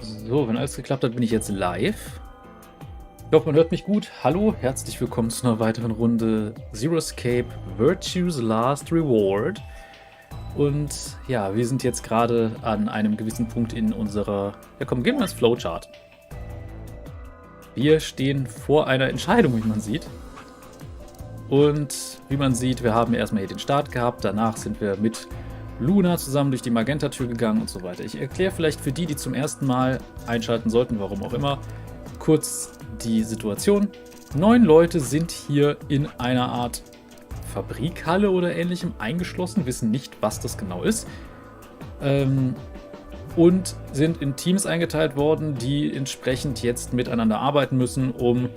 So, wenn alles geklappt hat, bin ich jetzt live. Ich hoffe, man hört mich gut. Hallo, herzlich willkommen zu einer weiteren Runde Zero Escape Virtue's Last Reward. Und ja, wir sind jetzt gerade an einem gewissen Punkt in unserer... Ja komm, gehen wir ins Flowchart. Wir stehen vor einer Entscheidung, wie man sieht. Und wie man sieht, wir haben erstmal hier den Start gehabt. Danach sind wir mit Luna zusammen durch die Magenta-Tür gegangen und so weiter. Ich erkläre vielleicht für die, die zum ersten Mal einschalten sollten, warum auch immer, kurz die Situation. 9 Leute sind hier in einer Art Fabrikhalle oder ähnlichem eingeschlossen, wissen nicht, was das genau ist. Und sind in Teams eingeteilt worden, die entsprechend jetzt miteinander arbeiten müssen, um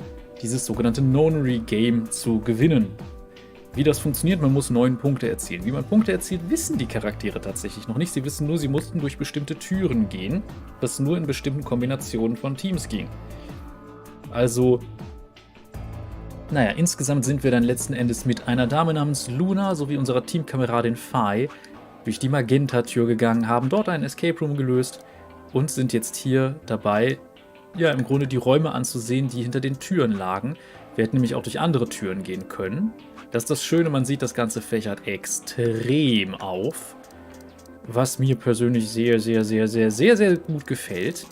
dieses sogenannte Nonary Game zu gewinnen. Wie das funktioniert, man muss 9 Punkte erzielen. Wie man Punkte erzielt, wissen die Charaktere tatsächlich noch nicht. Sie wissen nur, sie mussten durch bestimmte Türen gehen, das nur in bestimmten Kombinationen von Teams ging. Also, naja, insgesamt sind wir dann letzten Endes mit einer Dame namens Luna sowie unserer Teamkameradin Fai durch die Magenta-Tür gegangen, haben dort einen Escape Room gelöst und sind jetzt hier dabei, ja, im Grunde die Räume anzusehen, die hinter den Türen lagen. Wir hätten nämlich auch durch andere Türen gehen können. Das ist das Schöne, man sieht, das Ganze fächert extrem auf, was mir persönlich sehr, sehr, sehr, sehr, sehr, sehr gut gefällt.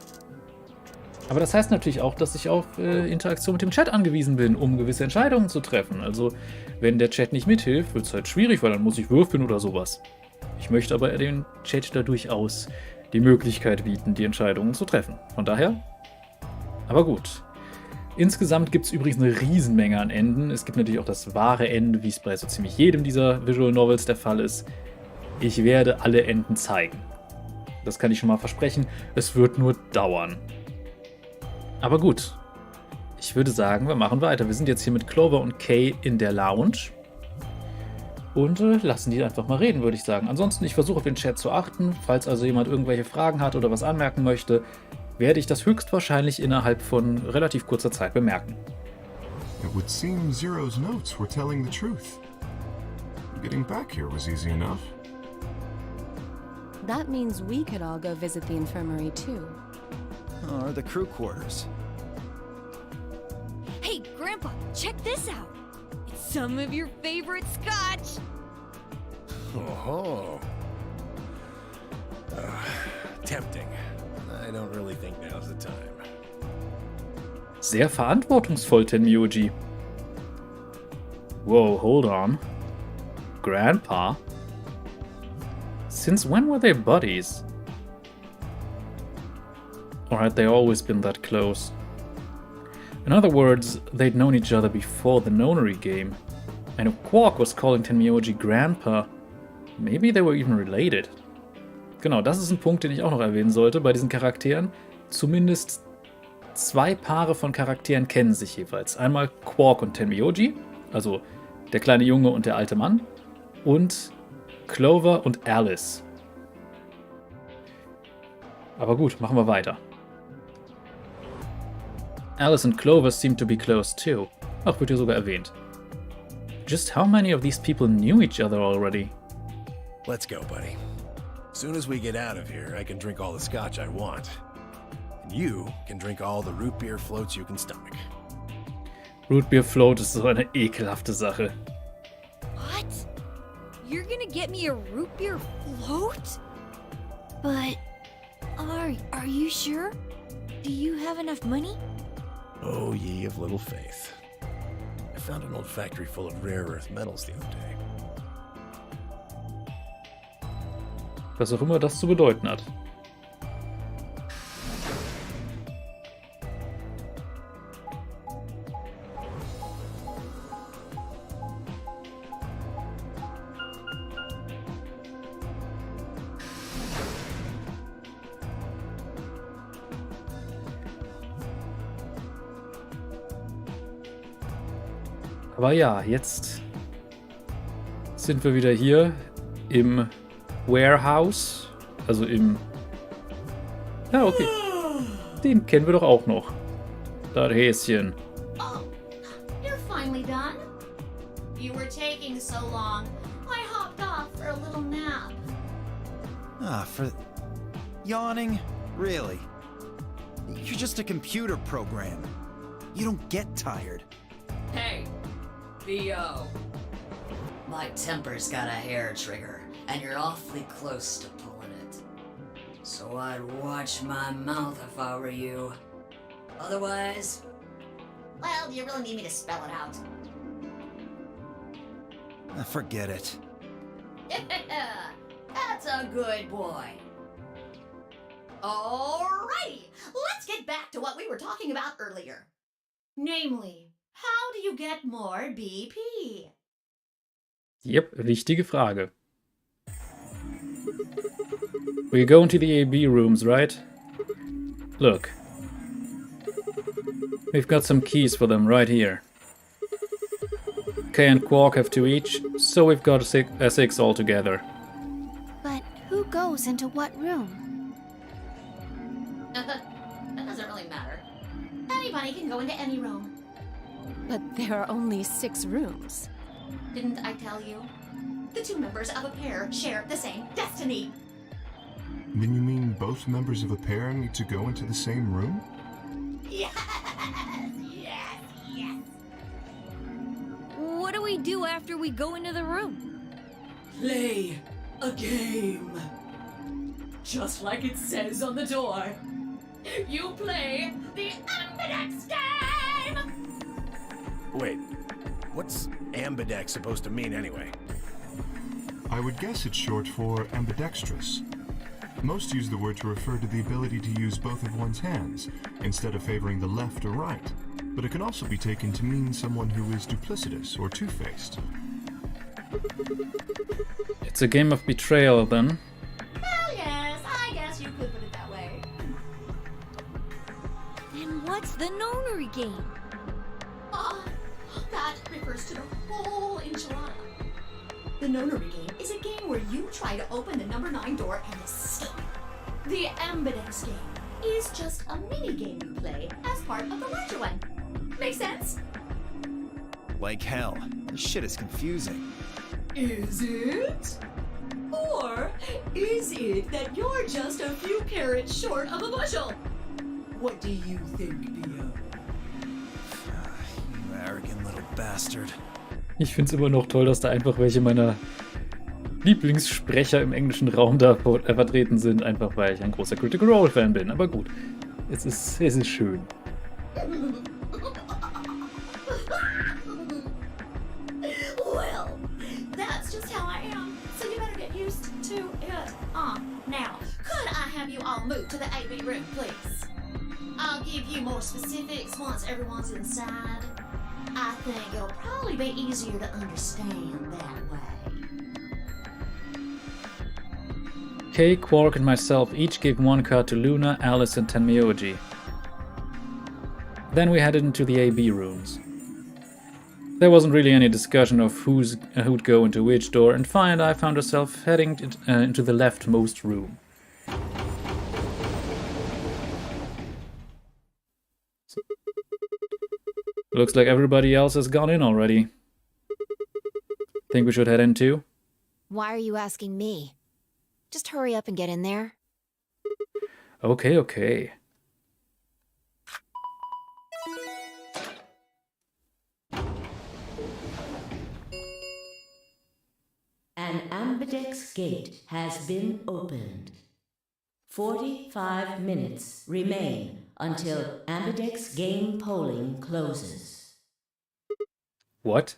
Aber das heißt natürlich auch, dass ich auf Interaktion mit dem Chat angewiesen bin, um gewisse Entscheidungen zu treffen. Also, wenn der Chat nicht mithilft, wird es halt schwierig, weil dann muss ich würfeln oder sowas. Ich möchte aber dem Chat da durchaus die Möglichkeit bieten, die Entscheidungen zu treffen. Von daher, aber gut. Insgesamt gibt es übrigens eine Riesenmenge an Enden. Es gibt natürlich auch das wahre Ende, wie es bei so ziemlich jedem dieser Visual Novels der Fall ist. Ich werde alle Enden zeigen. Das kann ich schon mal versprechen. Es wird nur dauern. Aber gut. Ich würde sagen, wir machen weiter. Wir sind jetzt hier mit Clover und Kay in der Lounge. Und lassen die einfach mal reden, würde ich sagen. Ansonsten, ich versuche auf den Chat zu achten. Falls also jemand irgendwelche Fragen hat oder was anmerken möchte, werde ich das höchstwahrscheinlich innerhalb von relativ kurzer Zeit bemerken. It would seem Zero's notes were telling the truth. Getting back here was easy enough. That means we could all go visit the infirmary too. Or the crew quarters. Hey, Grandpa, check this out. It's some of your favorite scotch. Oh. Tempting. I don't really think now's the time. Sehr verantwortungsvoll, Tenmyoji. Whoa, hold on. Grandpa? Since when were they buddies? Or had they always been that close? In other words, they'd known each other before the Nonary game. And if Quark was calling Tenmyoji Grandpa, maybe they were even related. Genau, das ist ein Punkt, den ich auch noch erwähnen sollte bei diesen Charakteren. Zumindest 2 Paare von Charakteren kennen sich jeweils. Einmal Quark und Tenmyoji, also der kleine Junge und der alte Mann. Und Clover und Alice. Aber gut, machen wir weiter. Alice and Clover seem to be close too. Ach, wird hier sogar erwähnt. Just how many of these people knew each other already? Let's go, buddy. As soon as we get out of here, I can drink all the scotch I want. And you can drink all the root beer floats you can stomach. Root Beer Float ist so eine ekelhafte Sache. What? You're gonna get me a root beer float? But are you sure? Do you have enough money? Oh, ye of little faith. I found an old factory full of rare earth metals the other day. Was auch immer das zu bedeuten hat. Aber ja, jetzt sind wir wieder hier im Warehouse, also im... Ja, okay. Den kennen wir doch auch noch. Das Häschen. Oh, you're finally done. You were taking so long. I hopped off for a little nap. Ah, for... Yawning? Really? You're just a computer program. You don't get tired. Hey, VO. My temper's got a hair trigger, and you're awfully close to pulling it. So I'd watch my mouth if I were you. Otherwise... Well, do you really need me to spell it out? Forget it. That's a good boy. Alrighty, let's get back to what we were talking about earlier. Namely, how do you get more BP? Yep, wichtige Frage. We go into the AB rooms, right? Look. We've got some keys for them right here. Kay and Quark have 2 each, so we've got a 6 altogether. But who goes into what room? That doesn't really matter. Anybody can go into any room. But there are only 6 rooms. Didn't I tell you? The 2 members of a pair share the same destiny. Then you mean both members of a pair need to go into the same room? Yes, yes, yes. What do we do after we go into the room? Play a game. Just like it says on the door. You play the Ambidex game! Wait, what's ambidex supposed to mean anyway? I would guess it's short for ambidextrous. Most use the word to refer to the ability to use both of one's hands, instead of favoring the left or right. But it can also be taken to mean someone who is duplicitous or two-faced. It's a game of betrayal, then. Well, yes, I guess you could put it that way. Then what's the nonary game? That refers to the whole enchilada. The nonary game is a game where you try to open the number 9 door and escape. The ambidex game is just a mini game you play as part of the larger one. Make sense? Like hell. This shit is confusing. Is it? Or is it that you're just a few carrots short of a bushel? What do you think, Bio? You arrogant little bastard. Ich find's immer noch toll, dass da einfach welche meiner Lieblingssprecher im englischen Raum da vertreten sind, einfach weil ich ein großer Critical Role Fan bin. Aber gut, es ist schön. Well, that's just how I am, so you better get used to it. Now, could I have you all move to the AB room, please? I'll give you more specifics once everyone's inside. I think it'll probably be easier to understand that way. Kay, Quark, and myself each gave 1 card to Luna, Alice, and Tenmyoji. Then we headed into the AB rooms. There wasn't really any discussion of who'd go into which door, and Fi and I found ourselves heading into the leftmost room. Looks like everybody else has gone in already. Think we should head in too? Why are you asking me? Just hurry up and get in there. Okay. An ambidex gate has been opened. 45 minutes remain until ambidex game polling closes. What?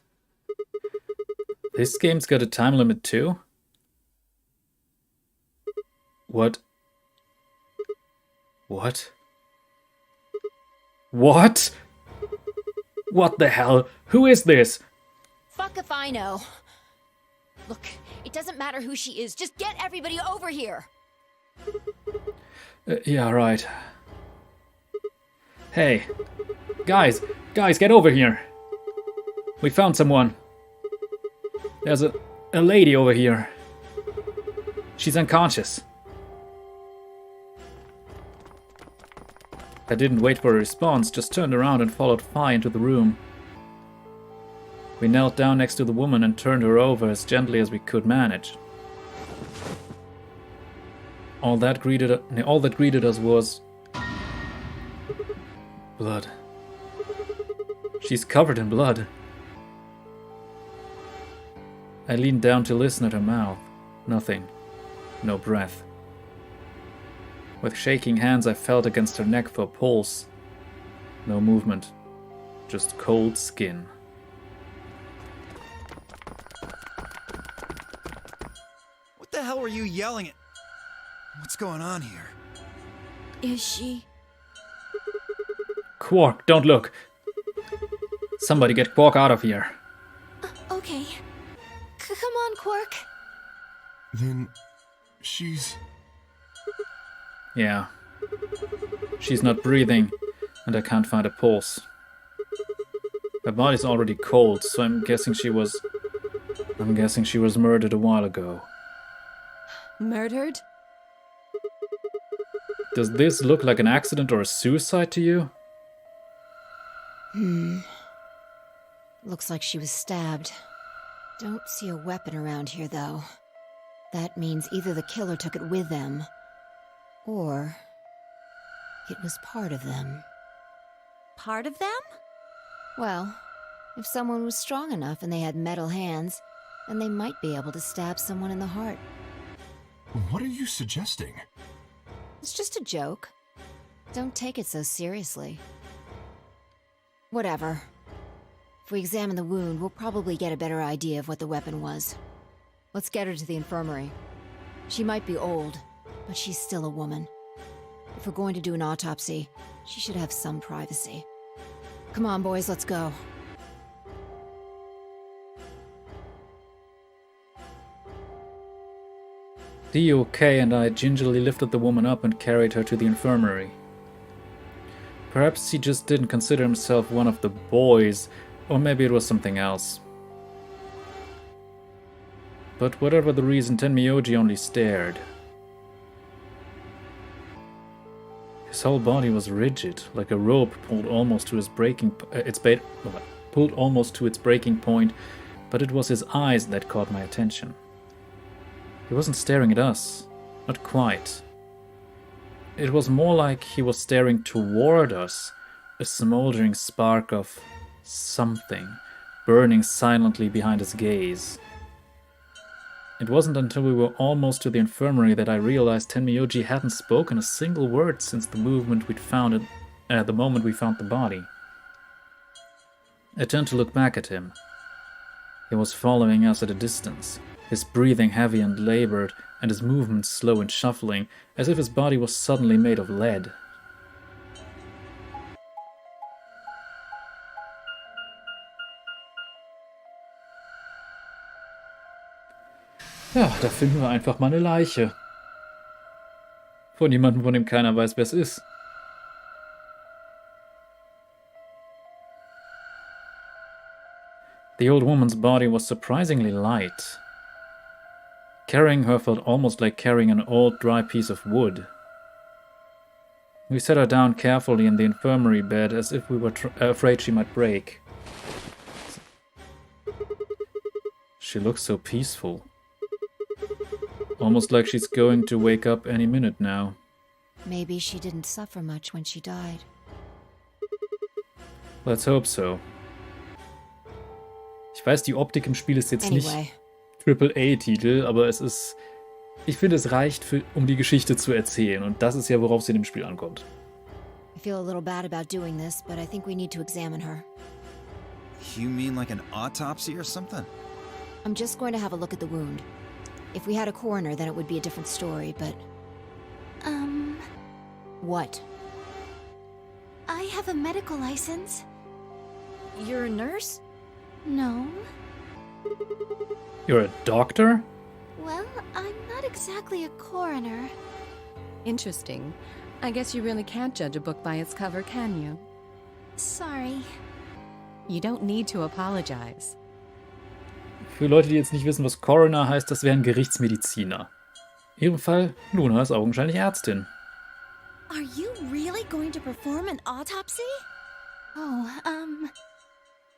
This game's got a time limit too? What? What? What? What the hell? Who is this? Fuck if I know. Look, it doesn't matter who she is. Just get everybody over here. Yeah, right. Hey. Guys, get over here. We found someone. There's a lady over here. She's unconscious. I didn't wait for a response, just turned around and followed Fi into the room. We knelt down next to the woman and turned her over as gently as we could manage. All that greeted us was Blood. She's covered in blood. I leaned down to listen at her mouth. Nothing. No breath. With shaking hands, I felt against her neck for a pulse. No movement. Just cold skin. What the hell were you yelling at? What's going on here? Is she? Quark, don't look. Somebody get Quark out of here. Okay. Come on, Quark. Then she's... Yeah. She's not breathing, and I can't find a pulse. Her body's already cold, so I'm guessing she was murdered a while ago. Murdered? Does this look like an accident or a suicide to you? Looks like she was stabbed. Don't see a weapon around here, though. That means either the killer took it with them, or it was part of them. Part of them? Well, if someone was strong enough and they had metal hands, then they might be able to stab someone in the heart. What are you suggesting? It's just a joke. Don't take it so seriously. Whatever. If we examine the wound, we'll probably get a better idea of what the weapon was. Let's get her to the infirmary. She might be old, but she's still a woman. If we're going to do an autopsy, she should have some privacy. Come on, boys, let's go. DOK and I gingerly lifted the woman up and carried her to the infirmary. Perhaps he just didn't consider himself one of the boys, or maybe it was something else. But whatever the reason, Tenmyoji only stared. His whole body was rigid, like a rope pulled almost to its breaking point, but it was his eyes that caught my attention. He wasn't staring at us, not quite. It was more like he was staring toward us, a smoldering spark of something burning silently behind his gaze. It wasn't until we were almost to the infirmary that I realized Tenmyoji hadn't spoken a single word since the moment we found the body. I turned to look back at him. He was following us at a distance, his breathing heavy and labored, and his movements slow and shuffling, as if his body was suddenly made of lead. Ja, da finden wir einfach mal eine Leiche. Von jemandem, von dem keiner weiß, wer es ist. The old woman's body was surprisingly light. Carrying her felt almost like carrying an old, dry piece of wood. We set her down carefully in the infirmary bed as if we were afraid she might break. She looks so peaceful. Almost like she's going to wake up any minute now. Maybe she didn't suffer much when she died. Let's hope so. Ich weiß, die Optik im Spiel ist jetzt nicht AAA-Titel, aber es ist... Ich finde, es reicht, um die Geschichte zu erzählen. Und das ist ja, worauf es in dem Spiel ankommt. I feel a little bad about doing this, but I think we need to examine her. You mean like an autopsy or something? I'm just going to have a look at the wound. If we had a coroner, then it would be a different story, but... What? I have a medical license. You're a nurse? No. You're a doctor? Well, I'm not exactly a coroner. Interesting. I guess you really can't judge a book by its cover, can you? Sorry. You don't need to apologize. Für Leute, die jetzt nicht wissen, was Coroner heißt, das wären Gerichtsmediziner. In ihrem Fall, Luna ist augenscheinlich Ärztin. Are you really going to perform an autopsy? Oh,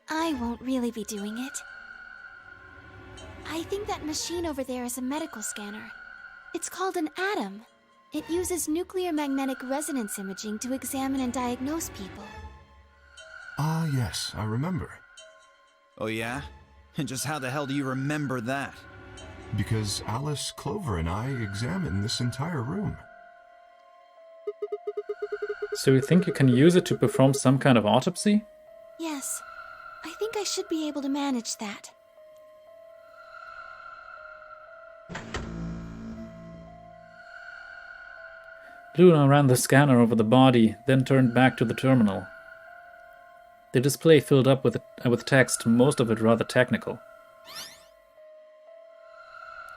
I won't really be doing it. I think that machine over there is a medical scanner. It's called an ATOM. It uses nuclear magnetic resonance imaging to examine and diagnose people. Ah, yes, I remember. Oh yeah? And just how the hell do you remember that? Because Alice, Clover, and I examined this entire room. So you think you can use it to perform some kind of autopsy? Yes. I think I should be able to manage that. Luna ran the scanner over the body, then turned back to the terminal. The display filled up with text, most of it rather technical.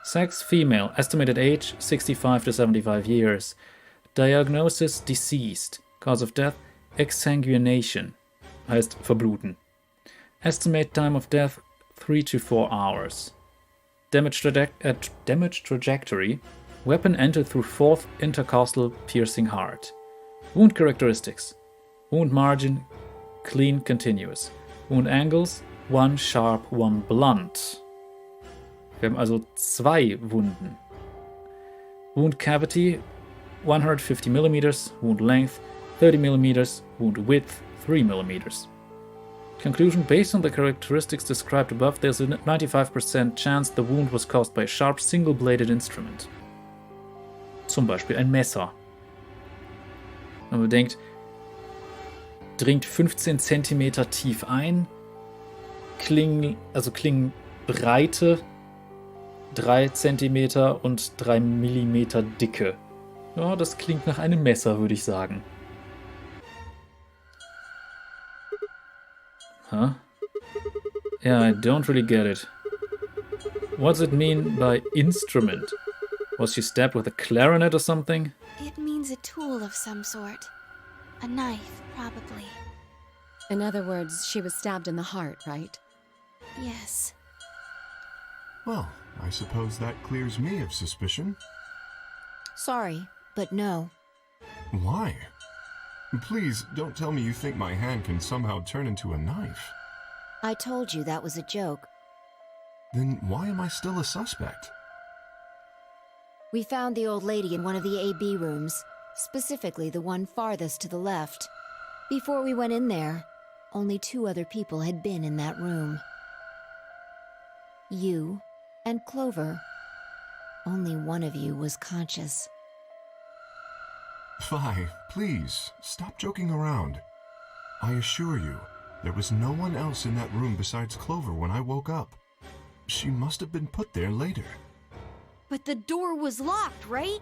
Sex female, estimated age 65 to 75 years. Diagnosis deceased. Cause of death exsanguination, heißt verbluten. Estimate time of death 3 to 4 hours. Damage trajectory. Weapon entered through 4th intercostal piercing heart. Wound characteristics. Wound margin clean continuous. Wound angles 1 sharp, 1 blunt. Wir haben also 2 Wunden. Wound cavity 150 mm, wound length 30 mm, wound width 3 mm. Conclusion: based on the characteristics described above, there's a 95% chance the wound was caused by a sharp single-bladed instrument. Zum Beispiel ein Messer. Wenn man denkt, dringt 15 cm tief ein, Klingenbreite 3 cm und 3 mm Dicke. Ja, das klingt nach einem Messer, würde ich sagen. Huh? Yeah, I don't really get it. What's it mean by instrument? Was she stabbed with a clarinet or something? It means a tool of some sort. A knife, probably. In other words, she was stabbed in the heart, right? Yes. Well, I suppose that clears me of suspicion. Sorry, but no. Why? Please, don't tell me you think my hand can somehow turn into a knife. I told you that was a joke. Then why am I still a suspect? We found the old lady in one of the AB rooms, specifically the one farthest to the left. Before we went in there, only 2 other people had been in that room. You and Clover. Only one of you was conscious. Fi, please, stop joking around. I assure you, there was no one else in that room besides Clover when I woke up. She must have been put there later. But the door was locked, right?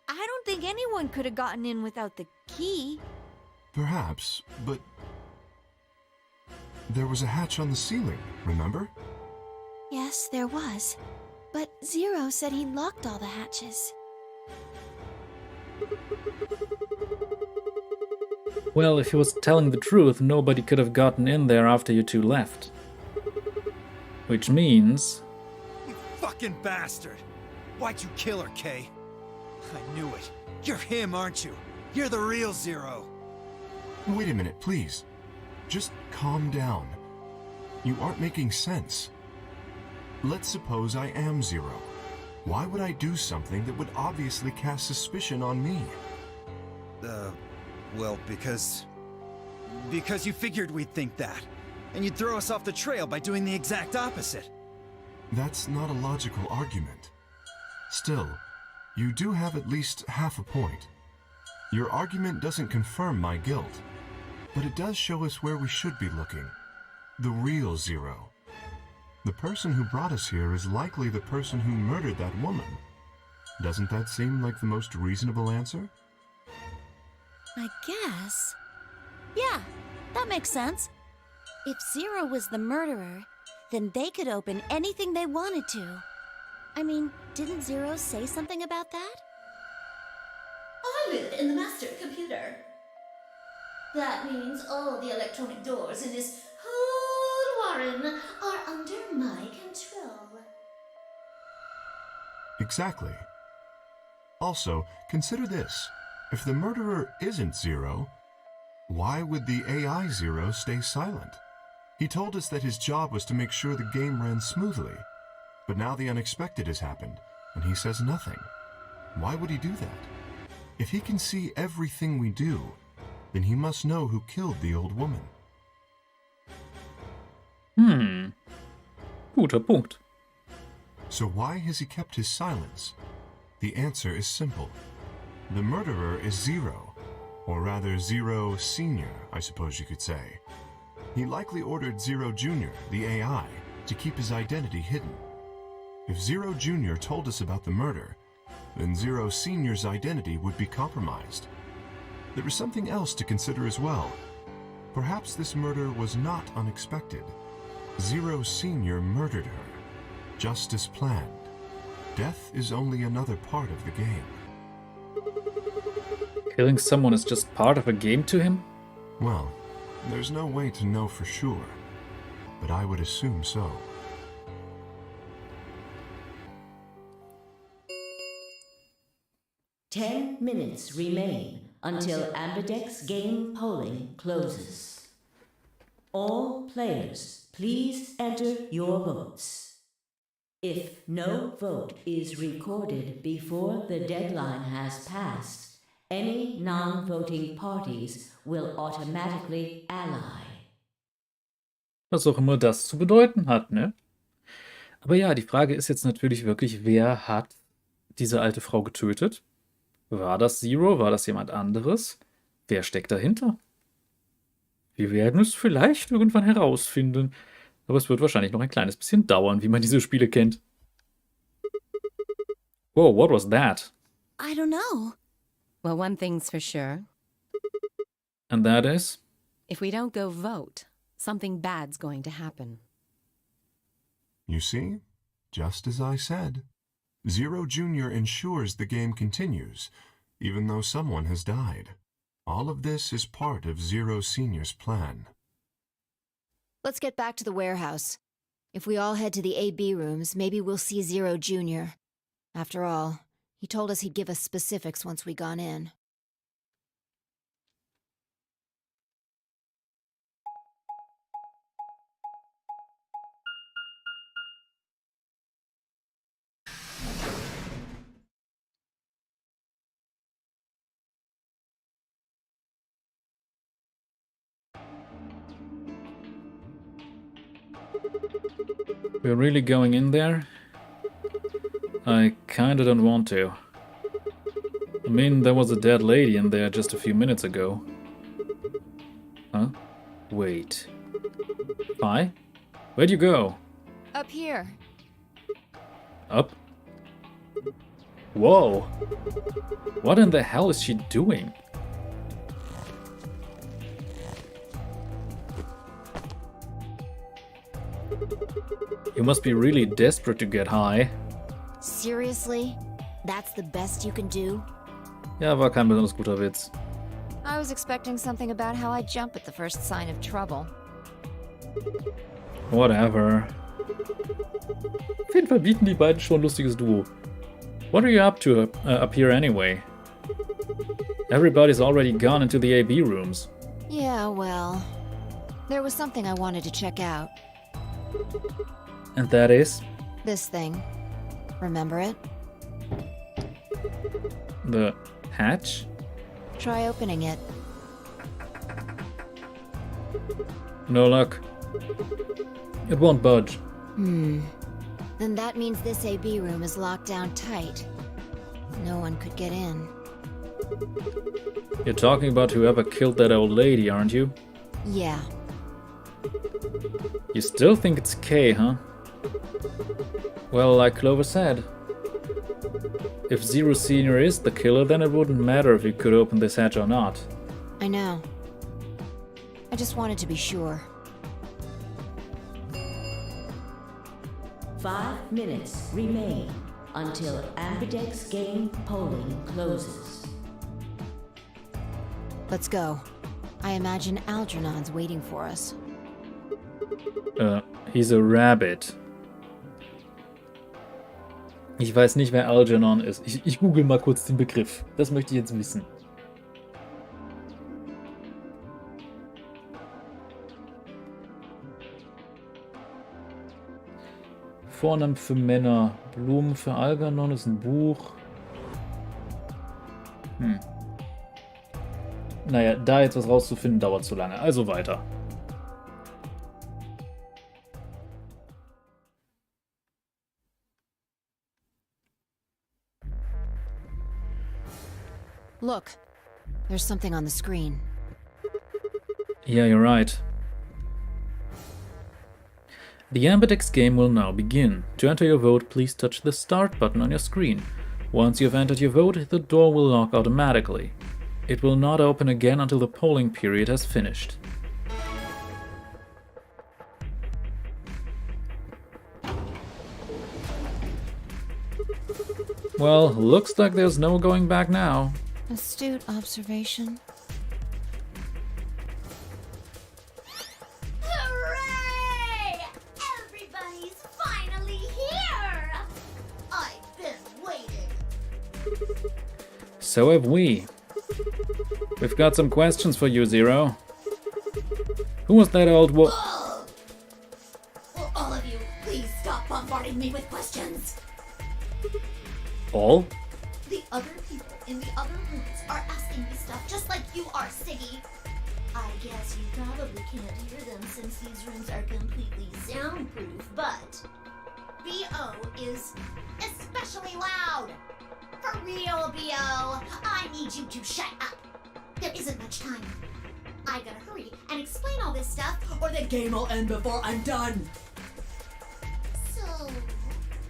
I don't think anyone could have gotten in without the key. Perhaps, but there was a hatch on the ceiling, remember? Yes, there was. But Zero said he locked all the hatches. Well, if he was telling the truth, nobody could have gotten in there after you 2 left. Which means... You fucking bastard! Why'd you kill her, Kay? I knew it. You're him, aren't you? You're the real Zero. Wait a minute, please. Just calm down. You aren't making sense. Let's suppose I am Zero. Why would I do something that would obviously cast suspicion on me? Well, because you figured we'd think that. And you'd throw us off the trail by doing the exact opposite. That's not a logical argument. Still, you do have at least half a point. Your argument doesn't confirm my guilt, but it does show us where we should be looking. The real Zero. The person who brought us here is likely the person who murdered that woman. Doesn't that seem like the most reasonable answer? I guess. Yeah, that makes sense. If Zero was the murderer, then they could open anything they wanted to. I mean, didn't Zero say something about that? I live in the master computer. That means all the electronic doors in this whole warren are under my control. Exactly. Also, consider this. If the murderer isn't Zero, why would the AI Zero stay silent? He told us that his job was to make sure the game ran smoothly. But now the unexpected has happened, and he says nothing. Why would he do that? If he can see everything we do, then he must know who killed the old woman. Guter Punkt. So why has he kept his silence? The answer is simple. The murderer is Zero, or rather Zero Senior, I suppose you could say. He likely ordered Zero Jr., the AI, to keep his identity hidden. If Zero Jr. told us about the murder, then Zero Senior's identity would be compromised. There is something else to consider as well. Perhaps this murder was not unexpected. Zero Senior murdered her, just as planned. Death is only another part of the game. Killing someone is just part of a game to him? Well, there's no way to know for sure, but I would assume so. Ten minutes remain until Ambidex game polling closes. All players, please enter your votes. If no vote is recorded before the deadline has passed, any non-voting parties will automatically ally. Was auch immer das zu bedeuten hat, ne? Aber ja, die Frage ist jetzt natürlich wirklich, wer hat diese alte Frau getötet? War das Zero? War das jemand anderes? Wer steckt dahinter? Wir werden es vielleicht irgendwann herausfinden, aber es wird wahrscheinlich noch ein kleines bisschen dauern, wie man diese Spiele kennt. Whoa, what was that? I don't know. Well, one thing's for sure. And that is? If we don't go vote, something bad's going to happen. You see? Just as I said. Zero Jr. ensures the game continues, even though someone has died. All of this is part of Zero Senior's plan. Let's get back to the warehouse. If we all head to the AB rooms, maybe we'll see Zero Jr. After all, he told us he'd give us specifics once we gone in. We're really going in there? I kinda don't want to. I mean, there was a dead lady in there just a few minutes ago. Huh? Wait. Hi? Where'd you go? Up here. Up? Whoa! What in the hell is she doing? You must be really desperate to get high. Seriously? That's the best you can do? Ja, war kein besonders guter Witz. I was expecting something about how I jump at the first sign of trouble. Whatever. Auf jeden Fall bieten die beiden schon ein lustiges Duo. What are you up to up here anyway? Everybody's already gone into the AB rooms. Yeah, well, there was something I wanted to check out. And that is? This thing. Remember it? The hatch? Try opening it. No luck. It won't budge. Then that means this AB room is locked down tight. No one could get in. You're talking about whoever killed that old lady, aren't you? Yeah. You still think it's Kay, huh? Well, like Clover said, if Zero Senior is the killer, then it wouldn't matter if he could open this hatch or not. I know. I just wanted to be sure. 5 minutes remain until Ambidex game polling closes. Let's go. I imagine Algernon's waiting for us. He's a rabbit. Ich weiß nicht, wer Algernon ist. Ich google mal kurz den Begriff. Das möchte ich jetzt wissen. Vornamen für Männer. Blumen für Algernon ist ein Buch. Naja, da jetzt was rauszufinden, dauert zu lange. Also weiter. Look, there's something on the screen. Yeah, you're right. The Ambidex game will now begin. To enter your vote, please touch the Start button on your screen. Once you've entered your vote, the door will lock automatically. It will not open again until the polling period has finished. Well, looks like there's no going back now. Astute observation. Hooray! Everybody's finally here! I've been waiting. So have we. We've got some questions for you, Zero. Who was that old Will all of you please stop bombarding me with questions? All? The other people in the other rooms are asking me stuff just like you are, Siggy. I guess you probably can't hear them since these rooms are completely soundproof, but B.O. is especially loud. For real, B.O., I need you to shut up. There isn't much time. I gotta hurry and explain all this stuff, or the game will end before I'm done. So,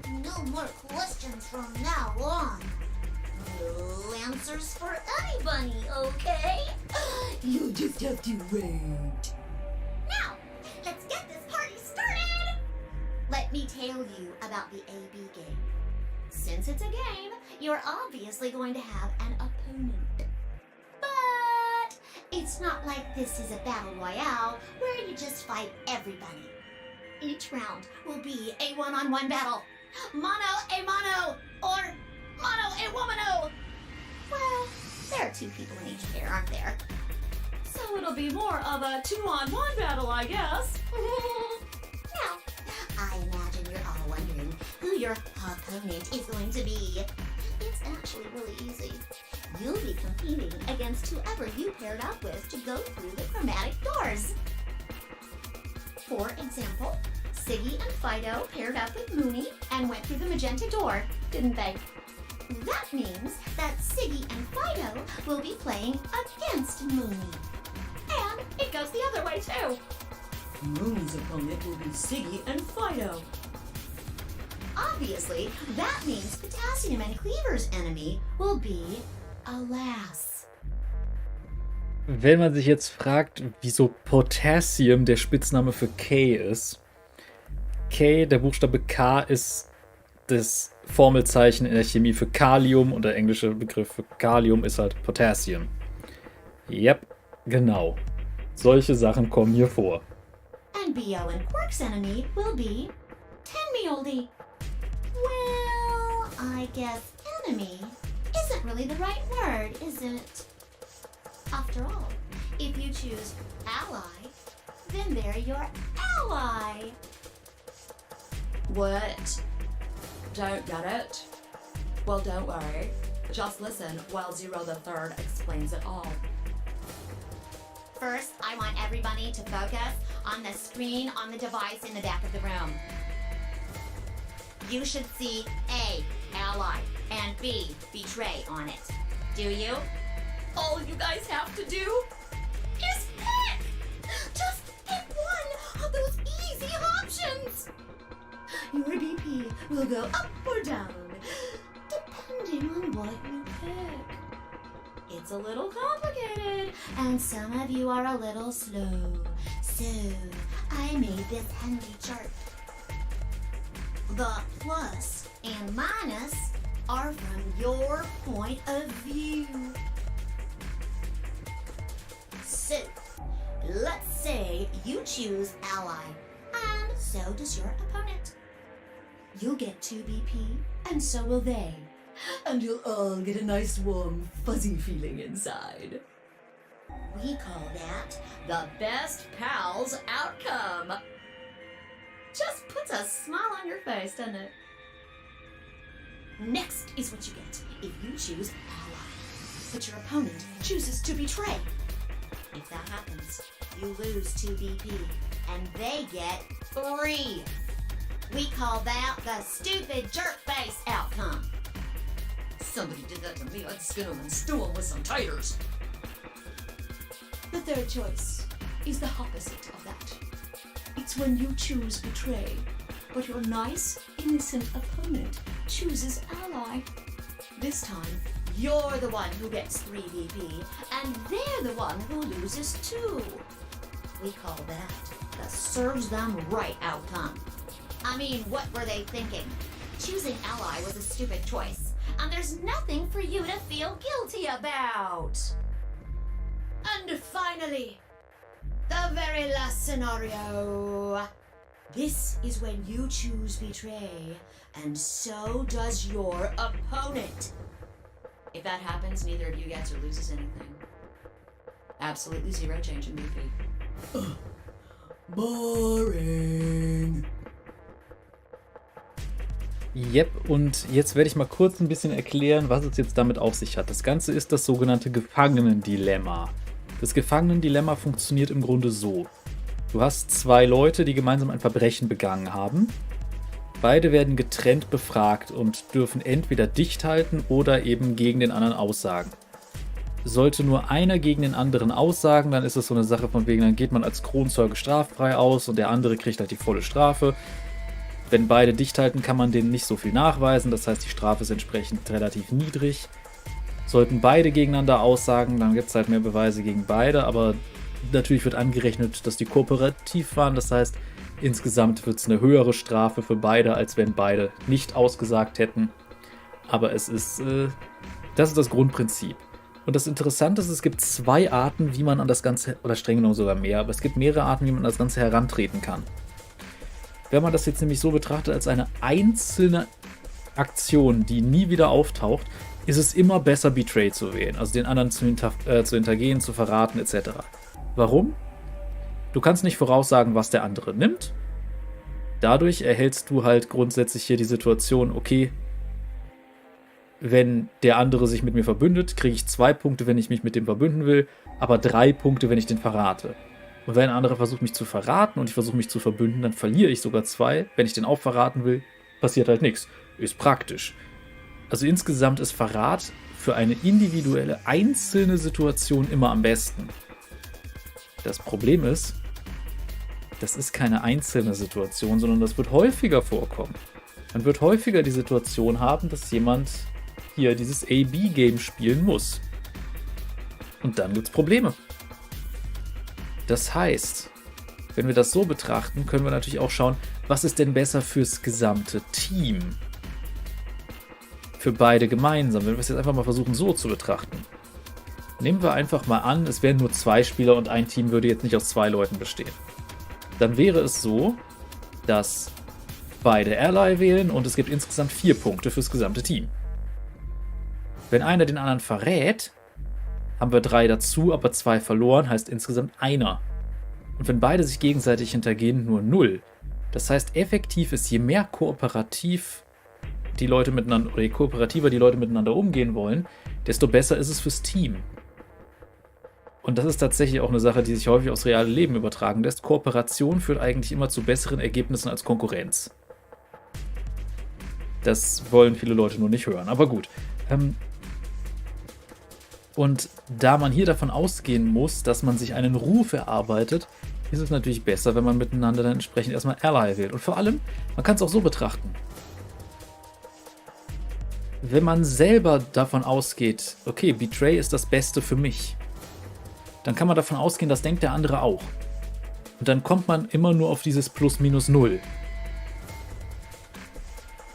no more questions from now on. No answers for anybody, okay? You just have to wait. Now, let's get this party started! Let me tell you about the AB game. Since it's a game, you're obviously going to have an opponent. But it's not like this is a battle royale where you just fight everybody. Each round will be a one-on-one battle. Mono a mono, or mono a womano. Well, there are two people in each pair, aren't there? So it'll be more of a two-on-one battle, I guess. Now, I imagine you're all wondering who your opponent is going to be. It's actually really easy. You'll be competing against whoever you paired up with to go through the chromatic doors. For example, Siggy and Fido paired up with Mooney and went through the magenta door, didn't they? That means that Siggy and Fido will be playing against Mooney. And it goes the other way too. Mooney's opponent will be Siggy and Fido. Obviously, that means Potassium and Cleaver's enemy will be a lass. Wenn man sich jetzt fragt, wieso Potassium der Spitzname für K ist. K, der Buchstabe K, ist das Formelzeichen in der Chemie für Kalium und der englische Begriff für Kalium ist halt Potassium. Yep, genau. Solche Sachen kommen hier vor. And B.O. and Quark's enemy will be Tenmeoldy. Well, I guess enemy isn't really the right word, is it? After all, if you choose ally, then they're your ally. What? Don't get it? Well, don't worry. Just listen while Zero the Third explains it all. First, I want everybody to focus on the screen on the device in the back of the room. You should see A, ally, and B, betray on it. Do you? All you guys have to do is pick! Just pick one of those easy options! Your BP will go up or down, depending on what you pick. It's a little complicated, and some of you are a little slow, so I made this handy chart. The plus and minus are from your point of view. So, let's say you choose ally, and so does your opponent. You'll get 2 BP, and so will they. And you'll all get a nice warm, fuzzy feeling inside. We call that the best pals outcome. Just puts a smile on your face, doesn't it? Next is what you get if you choose ally, but your opponent chooses to betray. If that happens, you lose 2 BP, and they get 3. We call that the stupid jerk face outcome. somebody did that to me, I'd skin him and stew him with some taters. The third choice is the opposite of that. It's when you choose betray, but your nice, innocent opponent chooses ally. This time, you're the one who gets 3 VP, and they're the one who loses 2. We call that the serves them right outcome. I mean, what were they thinking? Choosing ally was a stupid choice, and there's nothing for you to feel guilty about. And finally, the very last scenario. This is when you choose betray, and so does your opponent. If that happens, neither of you gets or loses anything. Absolutely 0 change in BP. Boring. Yep, und jetzt werde ich mal kurz ein bisschen erklären, was es jetzt damit auf sich hat. Das Ganze ist das sogenannte Gefangenendilemma. Das Gefangenendilemma funktioniert im Grunde so. Du hast 2 Leute, die gemeinsam ein Verbrechen begangen haben. Beide werden getrennt befragt und dürfen entweder dicht halten oder eben gegen den anderen aussagen. Sollte nur einer gegen den anderen aussagen, dann ist es so eine Sache von wegen, dann geht man als Kronzeuge straffrei aus und der andere kriegt halt die volle Strafe. Wenn beide dicht halten, kann man denen nicht so viel nachweisen, das heißt, die Strafe ist entsprechend relativ niedrig. Sollten beide gegeneinander aussagen, dann gibt es halt mehr Beweise gegen beide, aber natürlich wird angerechnet, dass die kooperativ waren, das heißt, insgesamt wird es eine höhere Strafe für beide, als wenn beide nicht ausgesagt hätten. Aber das ist das Grundprinzip. Und das Interessante ist, es gibt 2 Arten, wie man an das Ganze, oder streng genommen sogar mehr, aber es gibt mehrere Arten, wie man an das Ganze herantreten kann. Wenn man das jetzt nämlich so betrachtet als eine einzelne Aktion, die nie wieder auftaucht, ist es immer besser, Betray zu wählen, also den anderen zu hintergehen, zu verraten etc. Warum? Du kannst nicht voraussagen, was der andere nimmt. Dadurch erhältst du halt grundsätzlich hier die Situation, okay, wenn der andere sich mit mir verbündet, kriege ich 2 Punkte, wenn ich mich mit dem verbünden will, aber 3 Punkte, wenn ich den verrate. Und wenn ein anderer versucht, mich zu verraten und ich versuche, mich zu verbünden, dann verliere ich sogar 2. Wenn ich den auch verraten will, passiert halt nichts. Ist praktisch. Also insgesamt ist Verrat für eine individuelle, einzelne Situation immer am besten. Das Problem ist, das ist keine einzelne Situation, sondern das wird häufiger vorkommen. Man wird häufiger die Situation haben, dass jemand hier dieses A-B-Game spielen muss. Und dann gibt es Probleme. Das heißt, wenn wir das so betrachten, können wir natürlich auch schauen, was ist denn besser fürs gesamte Team? Für beide gemeinsam, wenn wir es jetzt einfach mal versuchen so zu betrachten. Nehmen wir einfach mal an, es wären nur 2 Spieler und ein Team würde jetzt nicht aus 2 Leuten bestehen. Dann wäre es so, dass beide Ally wählen und es gibt insgesamt 4 Punkte fürs gesamte Team. Wenn einer den anderen verrät, haben wir 3 dazu, aber 2 verloren, heißt insgesamt 1. Und wenn beide sich gegenseitig hintergehen, nur 0. Das heißt, effektiv ist, je mehr kooperativ die Leute miteinander, oder je kooperativer die Leute miteinander umgehen wollen, desto besser ist es fürs Team. Und das ist tatsächlich auch eine Sache, die sich häufig aufs reale Leben übertragen lässt. Kooperation führt eigentlich immer zu besseren Ergebnissen als Konkurrenz. Das wollen viele Leute nur nicht hören, aber gut. Und da man hier davon ausgehen muss, dass man sich einen Ruf erarbeitet, ist es natürlich besser, wenn man miteinander dann entsprechend erstmal Ally wählt. Und vor allem, man kann es auch so betrachten. Wenn man selber davon ausgeht, okay, Betray ist das Beste für mich, dann kann man davon ausgehen, das denkt der andere auch. Und dann kommt man immer nur auf dieses Plus-Minus-0.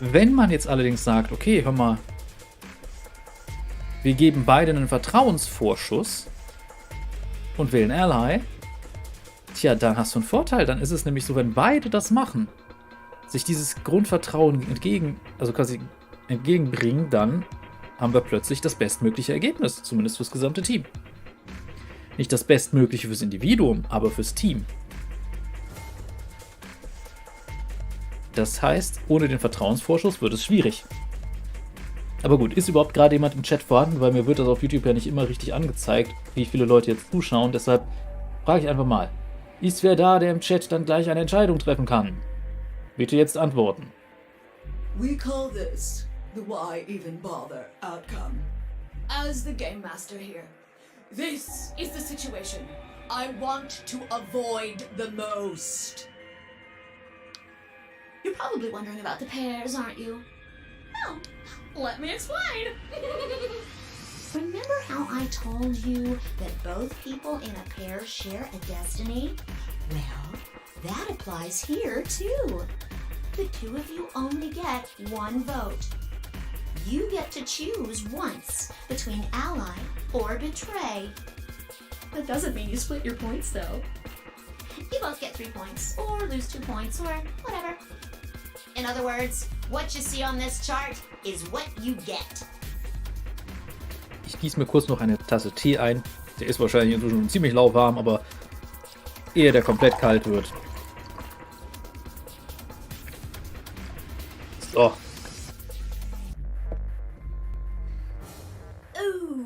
Wenn man jetzt allerdings sagt, okay, hör mal, wir geben beide einen Vertrauensvorschuss und wählen Ally, tja, dann hast du einen Vorteil. Dann ist es nämlich so, wenn beide das machen, sich dieses Grundvertrauen entgegenbringen, dann haben wir plötzlich das bestmögliche Ergebnis, zumindest fürs gesamte Team. Nicht das Bestmögliche fürs Individuum, aber fürs Team. Das heißt, ohne den Vertrauensvorschuss wird es schwierig. Aber gut, ist überhaupt gerade jemand im Chat vorhanden, weil mir wird das auf YouTube ja nicht immer richtig angezeigt, wie viele Leute jetzt zuschauen. Deshalb frage ich einfach mal, ist wer da, der im Chat dann gleich eine Entscheidung treffen kann? Bitte jetzt antworten. We call this the why even bother outcome. As the game master here, this is the situation I want to avoid the most. You're probably wondering about the pairs, aren't you? Oh, let me explain. Remember how I told you that both people in a pair share a destiny? Well, that applies here too. The two of you only get one vote. You get to choose once between ally or betray. That doesn't mean you split your points though. You both get 3 points, or lose 2 points, or whatever. In other words, what you see on this chart is what you get. Ich gieße mir kurz noch eine Tasse Tee ein. Der ist wahrscheinlich inzwischen schon ziemlich lauwarm, aber ehe der komplett kalt wird. So.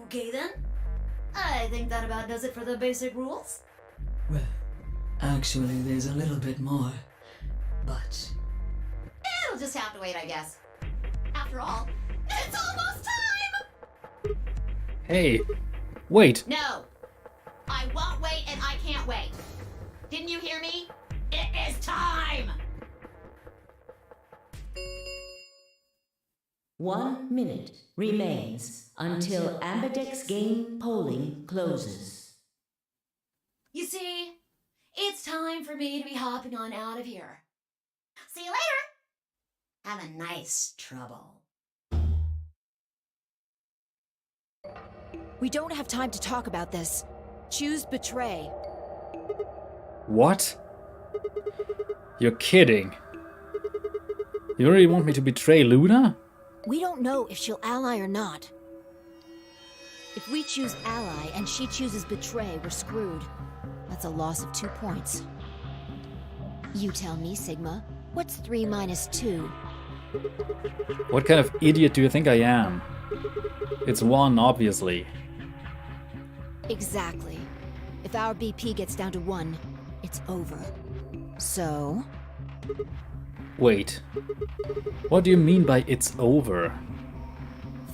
Okay then. I think that about does it for the basic rules. Well, actually, there's a little bit more. But It'll just have to wait, I guess. After all, it's almost time! Hey, wait. No. I won't wait and I can't wait. Didn't you hear me? It is time! 1 minute remains until Ambidex game polling closes. You see, it's time for me to be hopping on out of here. See you later! Have a nice trouble. We don't have time to talk about this. Choose betray. What? You're kidding. You really want me to betray Luna? We don't know if she'll ally or not. If we choose ally and she chooses betray, we're screwed. That's a loss of 2 points. You tell me, Sigma. What's 3 minus 2? What kind of idiot do you think I am? It's 1, obviously. Exactly. If our BP gets down to 1, it's over. So... Wait. What do you mean by it's over?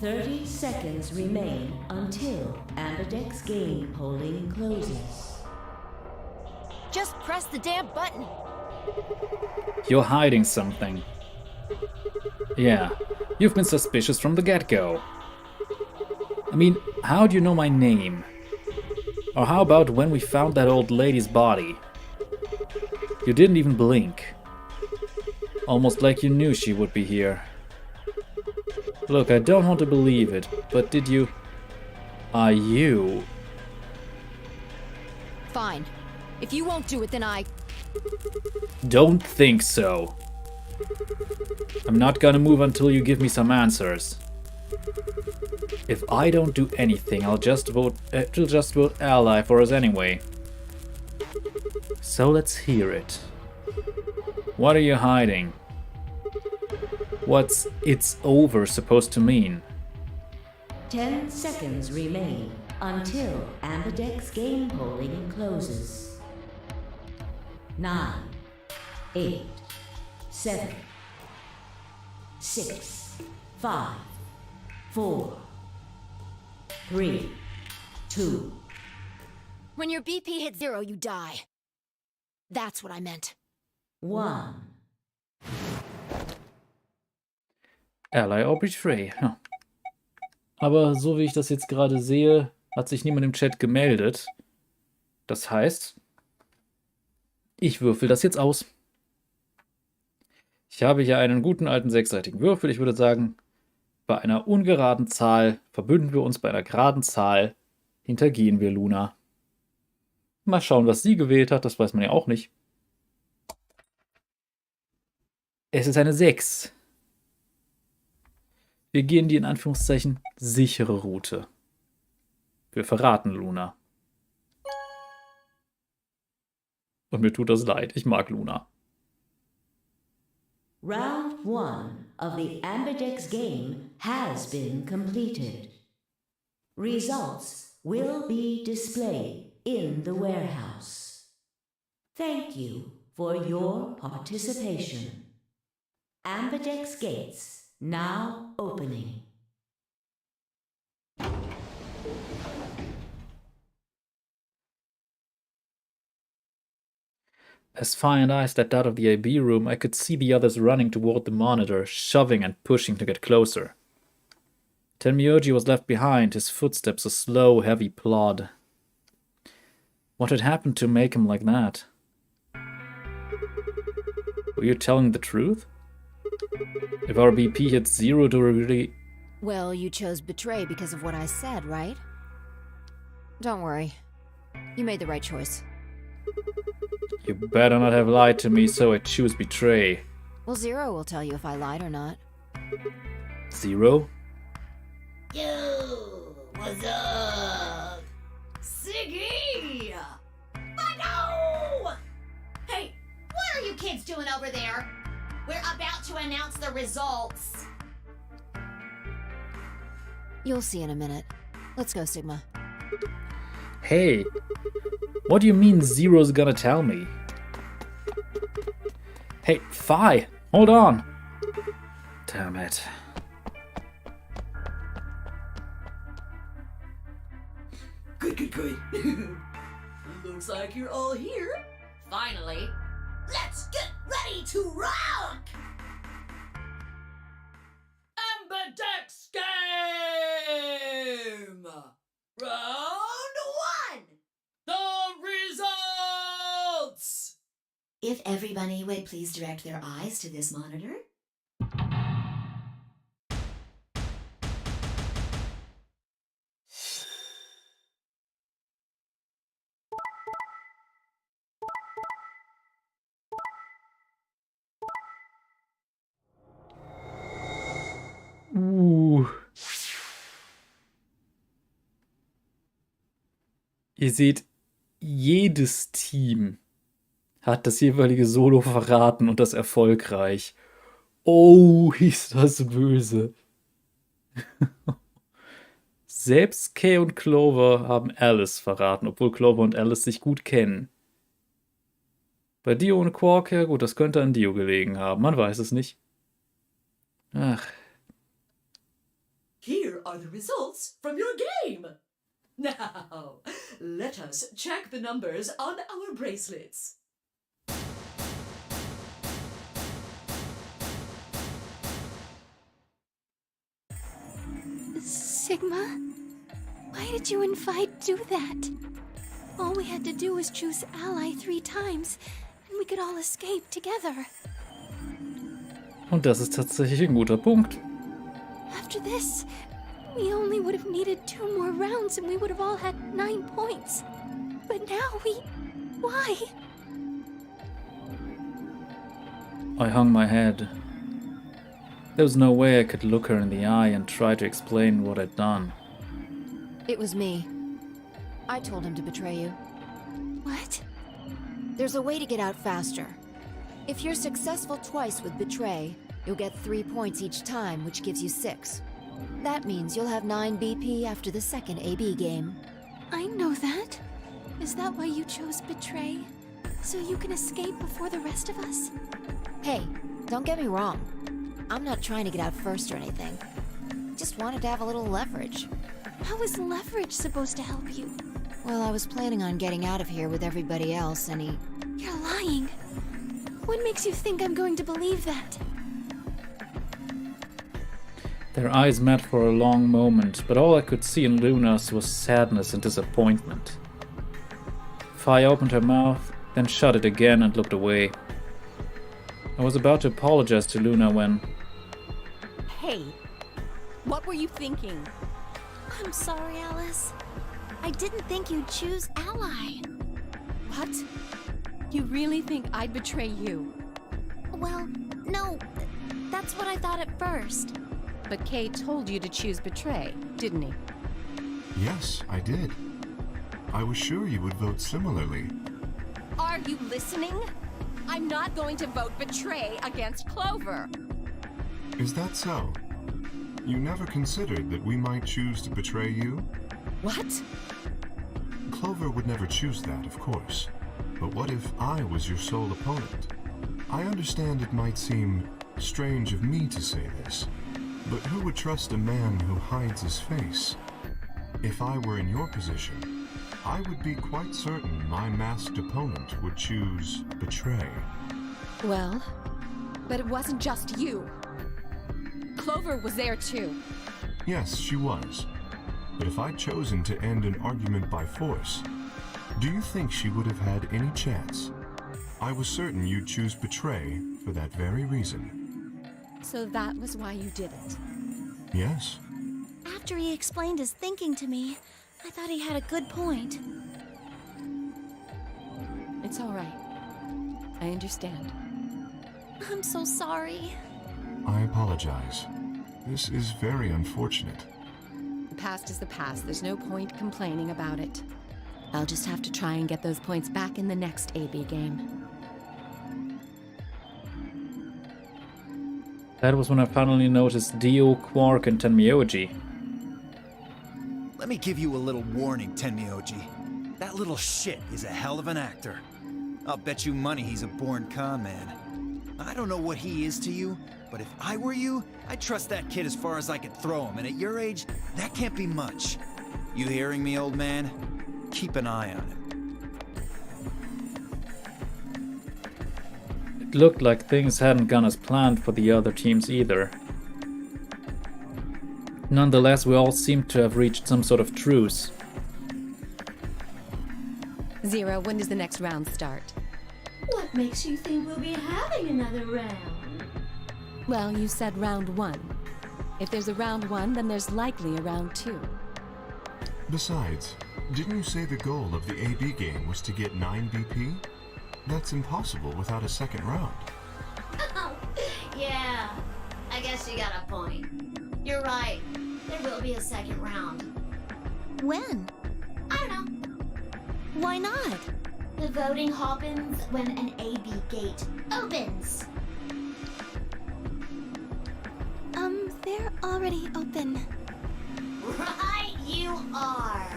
30 seconds remain until Ambidex game polling closes. just press the damn button! You're hiding something. Yeah, you've been suspicious from the get-go. I mean, how do you know my name? Or how about when we found that old lady's body? You didn't even blink. Almost like you knew she would be here. Look, I don't want to believe it, but did you... Are you... Fine. If you won't do it, then I... Don't think so. I'm not gonna move until you give me some answers. If I don't do anything, I'll just vote ally for us anyway. So let's hear it. What are you hiding? What's "it's over" supposed to mean? 10 seconds remain until Ambidex game polling closes. 9, 8, 7, 6, 5, 4, 3, 2. When your BP hits 0, you die. That's what I meant. 1. Ally or Betray. Ja. Aber so wie ich das jetzt gerade sehe, hat sich niemand im Chat gemeldet. Das heißt, ich würfel das jetzt aus. Ich habe hier einen guten alten sechsseitigen Würfel. Ich würde sagen, bei einer ungeraden Zahl verbünden wir uns, bei einer geraden Zahl hintergehen wir Luna. Mal schauen, was sie gewählt hat. Das weiß man ja auch nicht. Es ist eine 6. Wir gehen die in Anführungszeichen sichere Route. Wir verraten Luna. Und mir tut das leid, ich mag Luna. Round 1 of the Ambidex game has been completed. Results will be displayed in the warehouse. Thank you for your participation. Ambidex gates now opening. As Fi and I stepped out of the AB room, I could see the others running toward the monitor, shoving and pushing to get closer. Tenmyoji was left behind, his footsteps a slow, heavy plod. What had happened to make him like that? Were you telling the truth? If our BP hit 0 to really... Well, you chose betray because of what I said, right? Don't worry. You made the right choice. You better not have lied to me, so I choose betray. Well, Zero will tell you if I lied or not. 0? Yo, what's up? Siggy! No! Hey, what are you kids doing over there? We're about to announce the results. You'll see in a minute. Let's go, Sigma. Hey, what do you mean Zero's gonna tell me? Hey, Fi, hold on! Damn it. Good. Looks like you're all here. Finally, let's get ready to rock! Ambidex game! Round 1! The results! If everybody would please direct their eyes to this monitor. Ihr seht, jedes Team hat das jeweilige Solo verraten und das erfolgreich. Oh, ist das böse. Selbst Kay und Clover haben Alice verraten, obwohl Clover und Alice sich gut kennen. Bei Dio und Quark, ja gut, das könnte an Dio gelegen haben, man weiß es nicht. Ach. Here are the results from your game. Now, let us check the numbers on our bracelets. Sigma? Why did you and Vi do that? All we had to do was choose ally 3 times, and we could all escape together. Und das ist tatsächlich ein guter Punkt. After this, we only would have needed 2 more rounds and we would have all had 9 points. But now why? I hung my head. There was no way I could look her in the eye and try to explain what I'd done. It was me. I told him to betray you. What? There's a way to get out faster. If you're successful twice with betray, you'll get 3 points each time, which gives you 6. That means you'll have 9 BP after the second AB game. I know that. Is that why you chose betray? So you can escape before the rest of us? Hey, don't get me wrong. I'm not trying to get out first or anything. Just wanted to have a little leverage. How is leverage supposed to help you? Well, I was planning on getting out of here with everybody else, and You're lying. What makes you think I'm going to believe that? Their eyes met for a long moment, but all I could see in Luna's was sadness and disappointment. Fi opened her mouth, then shut it again and looked away. I was about to apologize to Luna when... Hey, what were you thinking? I'm sorry, Alice. I didn't think you'd choose ally. What? You really think I'd betray you? Well, no. That's what I thought at first. But Kay told you to choose betray, didn't he? Yes, I did. I was sure you would vote similarly. Are you listening? I'm not going to vote betray against Clover. Is that so? You never considered that we might choose to betray you? What? Clover would never choose that, of course. But what if I was your sole opponent? I understand it might seem strange of me to say this, But who would trust a man who hides his face? If I were in your position, I would be quite certain my masked opponent would choose betray. Well, but it wasn't just you. Clover was there too. Yes, she was. But if I'd chosen to end an argument by force, do you think she would have had any chance? I was certain you'd choose betray for that very reason. So that was why you did it. Yes. After he explained his thinking to me, I thought he had a good point. It's all right. I understand. I'm so sorry. I apologize. This is very unfortunate. The past is the past. There's no point complaining about it. I'll just have to try and get those points back in the next AB game. That was when I finally noticed Dio, Quark, and Tenmyoji. Let me give you a little warning, Tenmyoji. That little shit is a hell of an actor. I'll bet you money he's a born con man. I don't know what he is to you, but if I were you, I'd trust that kid as far as I could throw him, and at your age, that can't be much. You hearing me, old man? Keep an eye on him. It looked like things hadn't gone as planned for the other teams either. Nonetheless, we all seemed to have reached some sort of truce. Zero, when does the next round start? What makes you think we'll be having another round? Well, you said round 1. If there's a round 1, then there's likely a round 2. Besides, didn't you say the goal of the AB game was to get 9 BP? That's impossible without a second round. Oh, yeah. I guess you got a point. You're right. There will be a second round. When? I don't know. Why not? The voting happens when an AB gate opens. They're already open. Right, you are.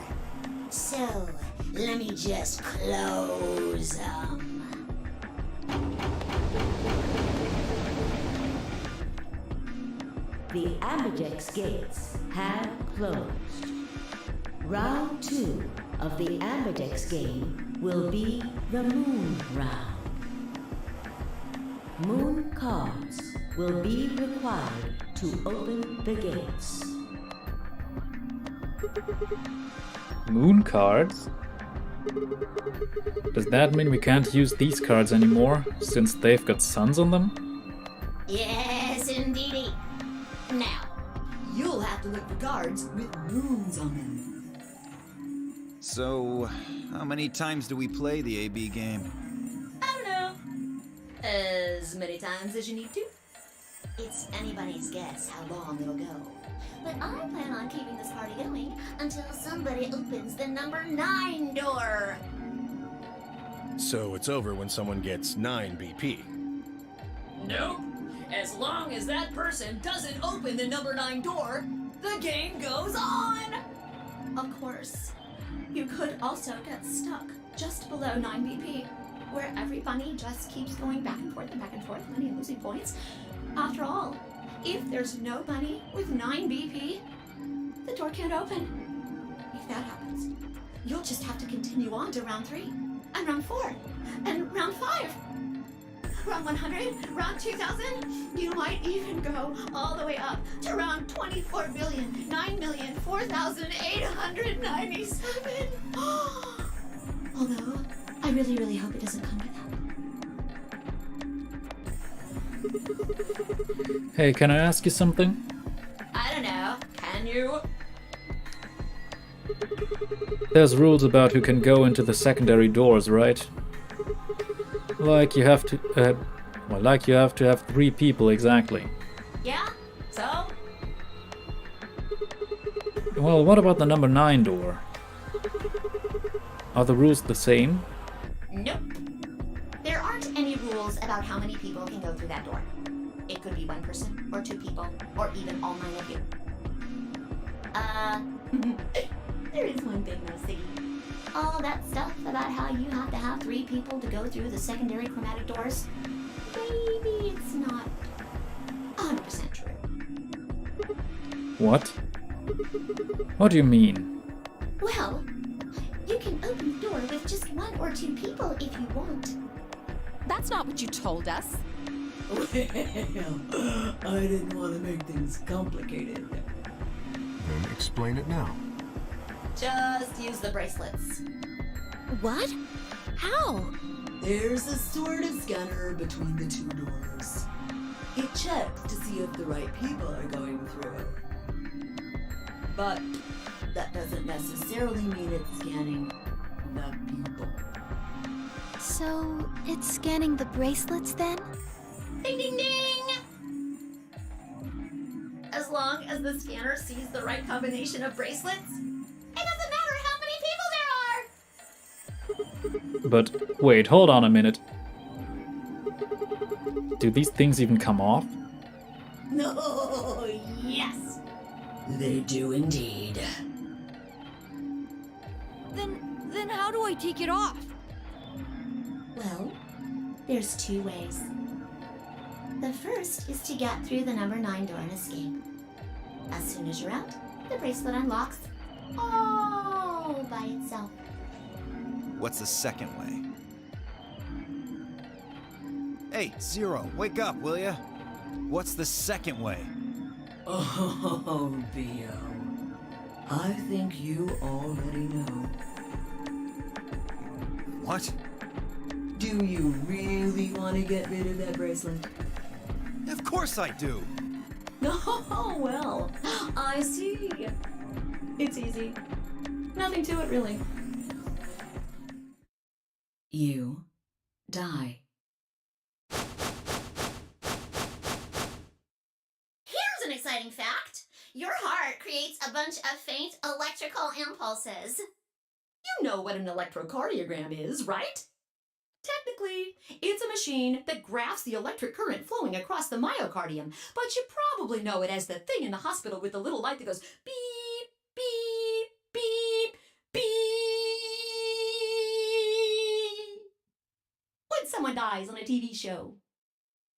So, let me just close them. The Ambidex gates have closed. Round 2 of the Ambidex game will be the Moon Round. Moon cards will be required to open the gates. Moon cards? Does that mean we can't use these cards anymore, since they've got suns on them? Yes, indeedy. Now, You'll have to look for cards with moons on them. So, how many times do we play the AB game? I don't know. As many times as you need to. It's anybody's guess how long it'll go. But I plan on keeping this party going until somebody opens the number 9 door. So it's over when someone gets 9 BP. Nope. As long as that person doesn't open the number 9 door, the game goes on! Of course, you could also get stuck just below 9 BP, where every bunny just keeps going back and forth, winning and losing points. After all, if there's no bunny with 9 BP, the door can't open. If that happens, you'll just have to continue on to round 3, and round 4, and round 5. Round 100, round 2000, you might even go all the way up to round 24,009,004,897. Although, I really, really hope it doesn't come to that. Hey, can I ask you something? I don't know. Can you? There's rules about who can go into the secondary doors, right? Like you have to, have 3 people exactly. Yeah? So? Well, what about the number 9 door? Are the rules the same? Nope. There aren't any rules about how many people can go through that door. It could be 1 person, or 2 people, or even all 9 of you. There is one thing though, Siggy. All that stuff about how you have to have 3 people to go through the secondary chromatic doors, maybe it's not 100% true. What? What do you mean? Well, you can open the door with just 1 or 2 people if you want. That's not what you told us. Well, I didn't want to make things complicated. Then explain it now. Just use the bracelets. What? How? There's a sort of scanner between the 2 doors. It checks to see if the right people are going through. But that doesn't necessarily mean it's scanning the people. So, it's scanning the bracelets then? Ding ding ding! As long as the scanner sees the right combination of bracelets, it doesn't matter how many people there are! But wait, hold on a minute. Do these things even come off? No, yes! They do indeed. Then how do I take it off? Well, there's 2 ways. The first is to get through the number 9 Dhorannis gate. As soon as you're out, the bracelet unlocks all by itself. What's the second way? Hey, Zero, wake up, will ya? What's the second way? Oh, Bio. I think you already know. What? Do you really want to get rid of that bracelet? Of course I do! Oh, well, I see. It's easy. Nothing to it, really. You die. Here's an exciting fact. Your heart creates a bunch of faint electrical impulses. You know what an electrocardiogram is, right? Technically, it's a machine that graphs the electric current flowing across the myocardium, but you probably know it as the thing in the hospital with the little light that goes beep, beep, beep, beep. When someone dies on a TV show.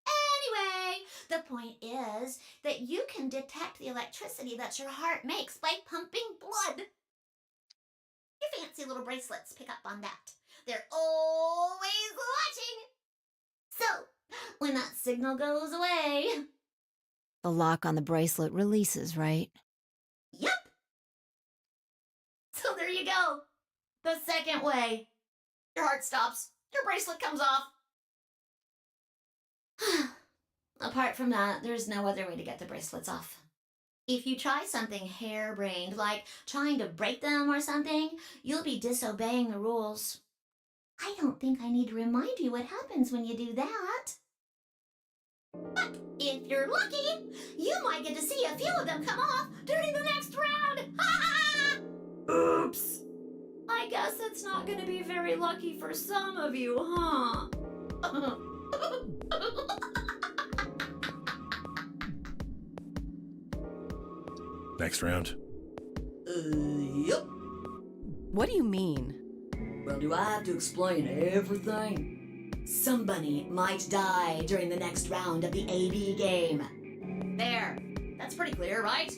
Anyway, the point is that you can detect the electricity that your heart makes by pumping blood. Your fancy little bracelets pick up on that. They're always watching. So, when that signal goes away... The lock on the bracelet releases, right? Yep. So there you go. The second way. Your heart stops. Your bracelet comes off. Apart from that, there's no other way to get the bracelets off. If you try something harebrained, like trying to break them or something, you'll be disobeying the rules. I don't think I need to remind you what happens when you do that. But if you're lucky, you might get to see a few of them come off during the next round. Oops. I guess it's not going to be very lucky for some of you, huh? Next round. Yep. What do you mean? Well, do I have to explain everything? Somebody might die during the next round of the AB game. There. That's pretty clear, right?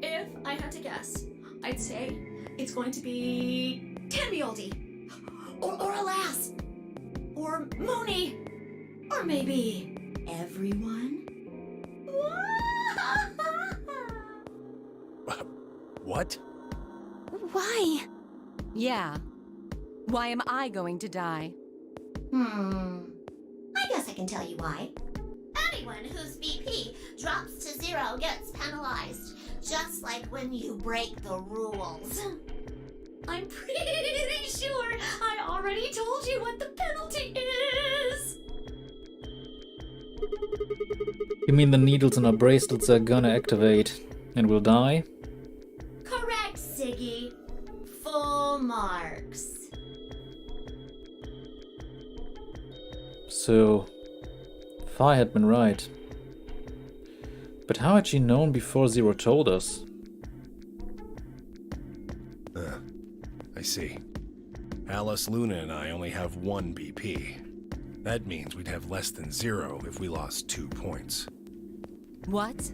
If I had to guess, I'd say it's going to be Tenbioldi, or Alas, or Mooney, or maybe everyone. What? Why? Yeah. Why am I going to die? I guess I can tell you why. Anyone whose BP drops to 0 gets penalized, just like when you break the rules. I'm pretty sure I already told you what the penalty is. You mean the needles in our bracelets are gonna activate and we'll die? Correct, Siggy. Full marks. So, Phi had been right. But how had she known before Zero told us? I see. Alice, Luna, and I only have 1 BP. That means we'd have less than 0 if we lost 2 points. What?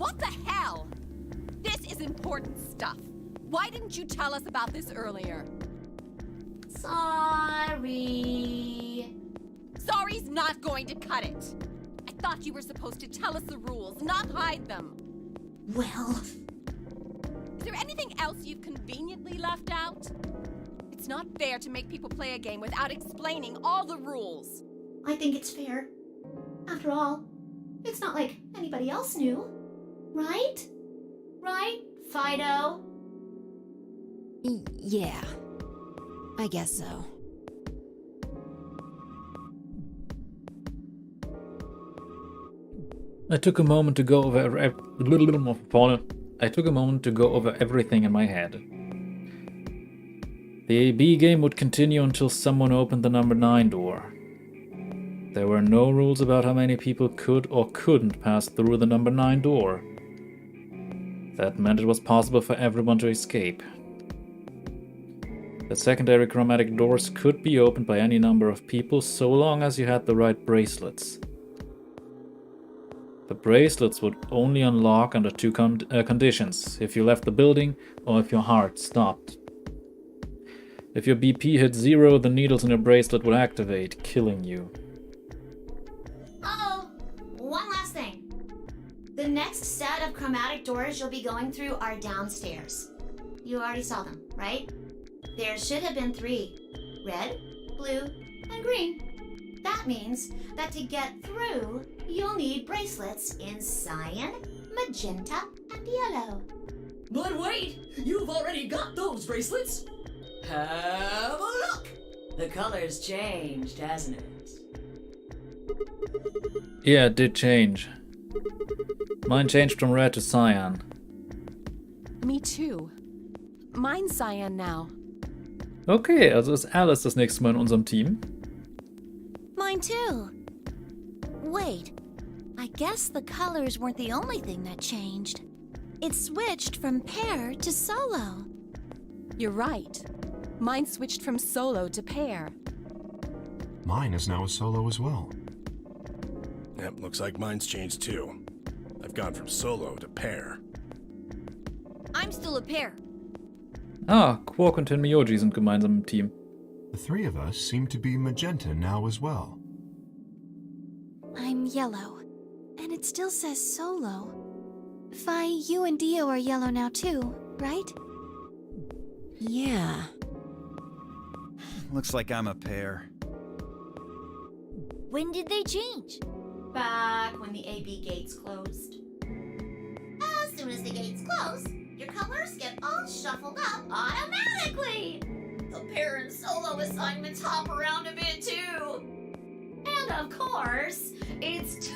What the hell? This is important stuff. Why didn't you tell us about this earlier? Sorry. Sorry's not going to cut it. I thought you were supposed to tell us the rules, not hide them. Well, Is there anything else you've conveniently left out? It's not fair to make people play a game without explaining all the rules. I think it's fair. After all, it's not like anybody else knew. Right? Right, Fido? Yeah. I guess so. I took a moment to go over everything in my head. The AB game would continue until someone opened the number 9 door. There were no rules about how many people could or couldn't pass through the number 9 door. That meant it was possible for everyone to escape. The secondary chromatic doors could be opened by any number of people so long as you had the right bracelets. The bracelets would only unlock under two conditions: if you left the building or if your heart stopped. If your BP hit 0, the needles in your bracelet would activate, killing you. Oh, one last thing. The next set of chromatic doors you'll be going through are downstairs. You already saw them, right? There should have been 3. Red, blue, and green. That means that to get through, you'll need bracelets in cyan, magenta, and yellow. But wait! You've already got those bracelets! Have a look! The color's changed, hasn't it? Yeah, it did change. Mine changed from red to cyan. Me too. Mine's cyan now. Okay, also ist Alice das nächste Mal in unserem Team. Mine too. Wait, I guess the colors weren't the only thing that changed. It switched from pair to solo. You're right. Mine switched from solo to pair. Mine is now a solo as well. Yep, looks like mine's changed too. I've gone from solo to pair. I'm still a pair. Ah, Quark und Tenmyoji sind gemeinsam im Team. The 3 of us seem to be magenta now as well. I'm yellow. And it still says solo. Fi, you and Dio are yellow now too, right? Yeah. Looks like I'm a pair. When did they change? Back when the AB gates closed. As soon as the gates close, your colors get all shuffled up automatically. The pair and solo assignments hop around a bit too. And of course, it's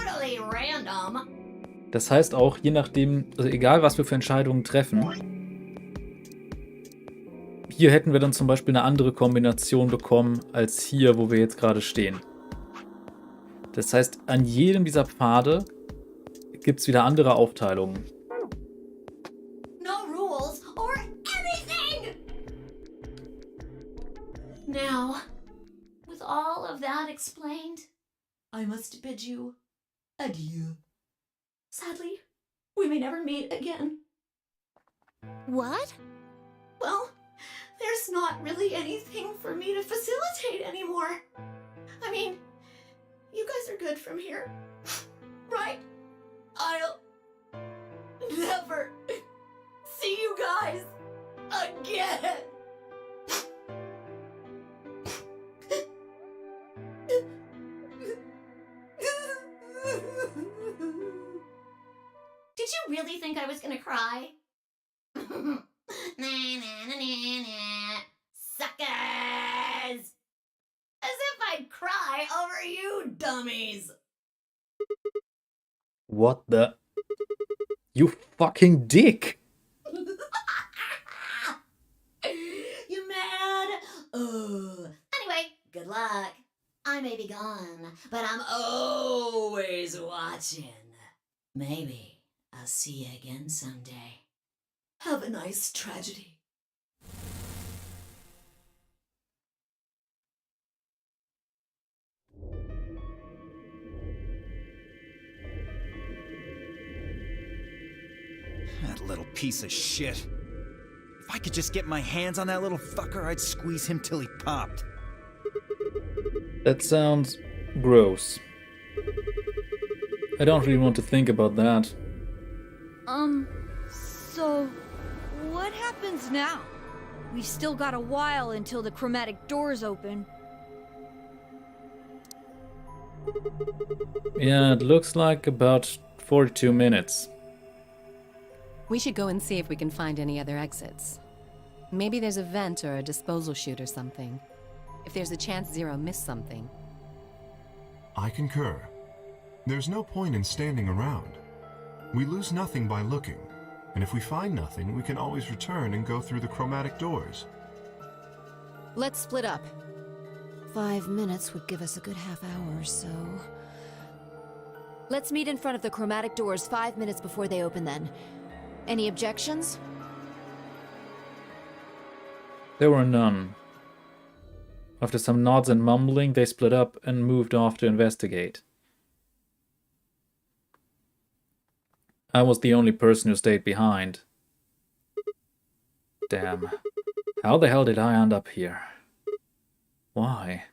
totally random. Das heißt auch, je nachdem, also egal was wir für Entscheidungen treffen, hier hätten wir dann zum Beispiel eine andere Kombination bekommen, als hier, wo wir jetzt gerade stehen. Das heißt, an jedem dieser Pfade gibt es wieder andere Aufteilungen. No rules or anything! Now, with all of that explained, I must bid you adieu. Sadly, we may never meet again. What? Well, there's not really anything for me to facilitate anymore. I mean, you guys are good from here, right? I'll never see you guys again. Did you really think I was gonna cry? Nah, nah, nah, nah, nah. Suckers! As if I'd cry over you dummies! What the? You fucking dick! You mad? Anyway, good luck. I may be gone, but I'm always watching. Maybe I'll see you again someday. Have a nice tragedy. little piece of shit. If I could just get my hands on that little fucker, I'd squeeze him till he popped. That sounds gross. I don't really want to think about that. So what happens now? We've still got a while until the chromatic doors open. Yeah, it looks like about 42 minutes. We should go and see if we can find any other exits. Maybe there's a vent or a disposal chute or something. If there's a chance Zero missed something. I concur. There's no point in standing around. We lose nothing by looking, and if we find nothing, we can always return and go through the chromatic doors. Let's split up. 5 minutes would give us a good half hour or so. Let's meet in front of the chromatic doors 5 minutes before they open then. Any objections? There were none. After some nods and mumbling, they split up and moved off to investigate. I was the only person who stayed behind. Damn. How the hell did I end up here? Why?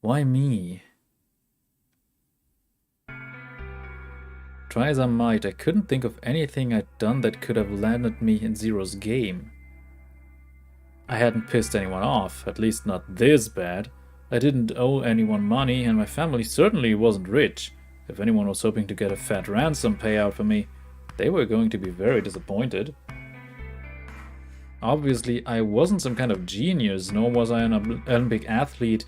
Why me? Try as I might, I couldn't think of anything I'd done that could have landed me in Zero's game. I hadn't pissed anyone off, at least not this bad. I didn't owe anyone money, and my family certainly wasn't rich. If anyone was hoping to get a fat ransom payout for me, they were going to be very disappointed. Obviously, I wasn't some kind of genius, nor was I an Olympic athlete,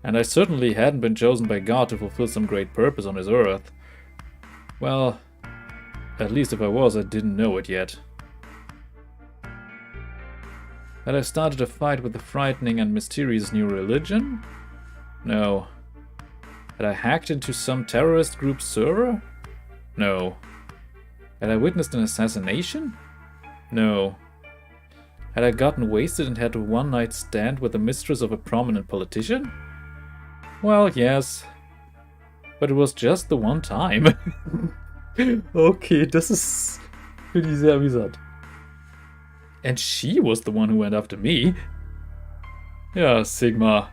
and I certainly hadn't been chosen by God to fulfill some great purpose on his earth. Well, at least if I was, I didn't know it yet. Had I started a fight with a frightening and mysterious new religion? No. Had I hacked into some terrorist group server? No. Had I witnessed an assassination? No. Had I gotten wasted and had a one-night stand with the mistress of a prominent politician? Well, yes. But it was just the one time. Okay, das ist wirklich sehr amüsant. And she was the one who went after me. Ja, Sigma.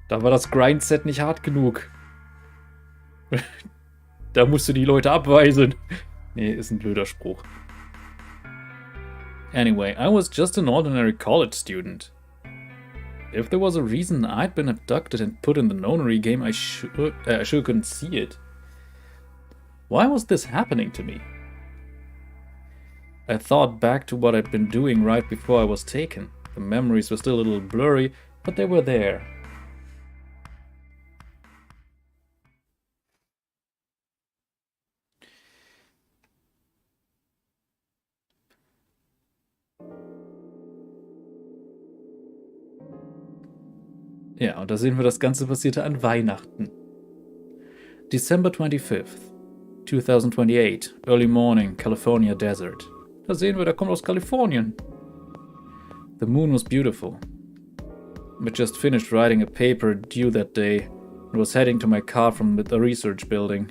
Da war das Grindset nicht hart genug. Da musst du die Leute abweisen. Nee, ist ein blöder Spruch. Anyway, I was just an ordinary college student. If there was a reason I'd been abducted and put in the nonary game, I sure couldn't see it. Why was this happening to me? I thought back to what I'd been doing right before I was taken. The memories were still a little blurry, but they were there. Ja, und da sehen wir, das Ganze passierte an Weihnachten. December 25th, 2028, early morning, California desert. Da sehen wir, der kommt aus Kalifornien. The moon was beautiful. I just finished writing a paper due that day and was heading to my car from the research building.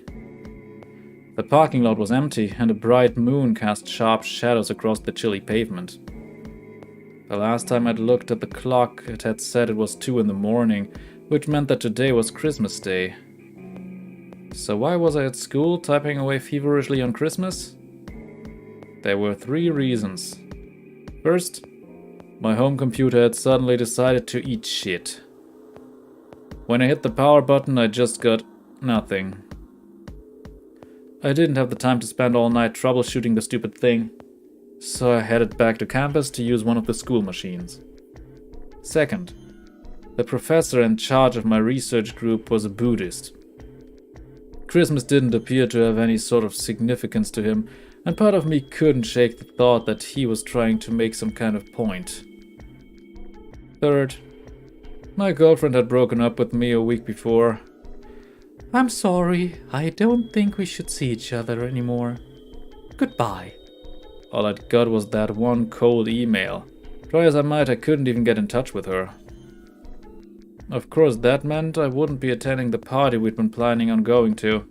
The parking lot was empty and a bright moon cast sharp shadows across the chilly pavement. The last time I'd looked at the clock, it had said it was 2 in the morning, which meant that today was Christmas Day. So why was I at school typing away feverishly on Christmas? There were 3 reasons. First, my home computer had suddenly decided to eat shit. When I hit the power button, I just got nothing. I didn't have the time to spend all night troubleshooting the stupid thing, so I headed back to campus to use one of the school machines. Second, the professor in charge of my research group was a Buddhist. Christmas didn't appear to have any sort of significance to him, and part of me couldn't shake the thought that he was trying to make some kind of point. Third, my girlfriend had broken up with me a week before. I'm sorry, I don't think we should see each other anymore. Goodbye. All I'd got was that one cold email. Try as I might, I couldn't even get in touch with her. Of course, that meant I wouldn't be attending the party we'd been planning on going to.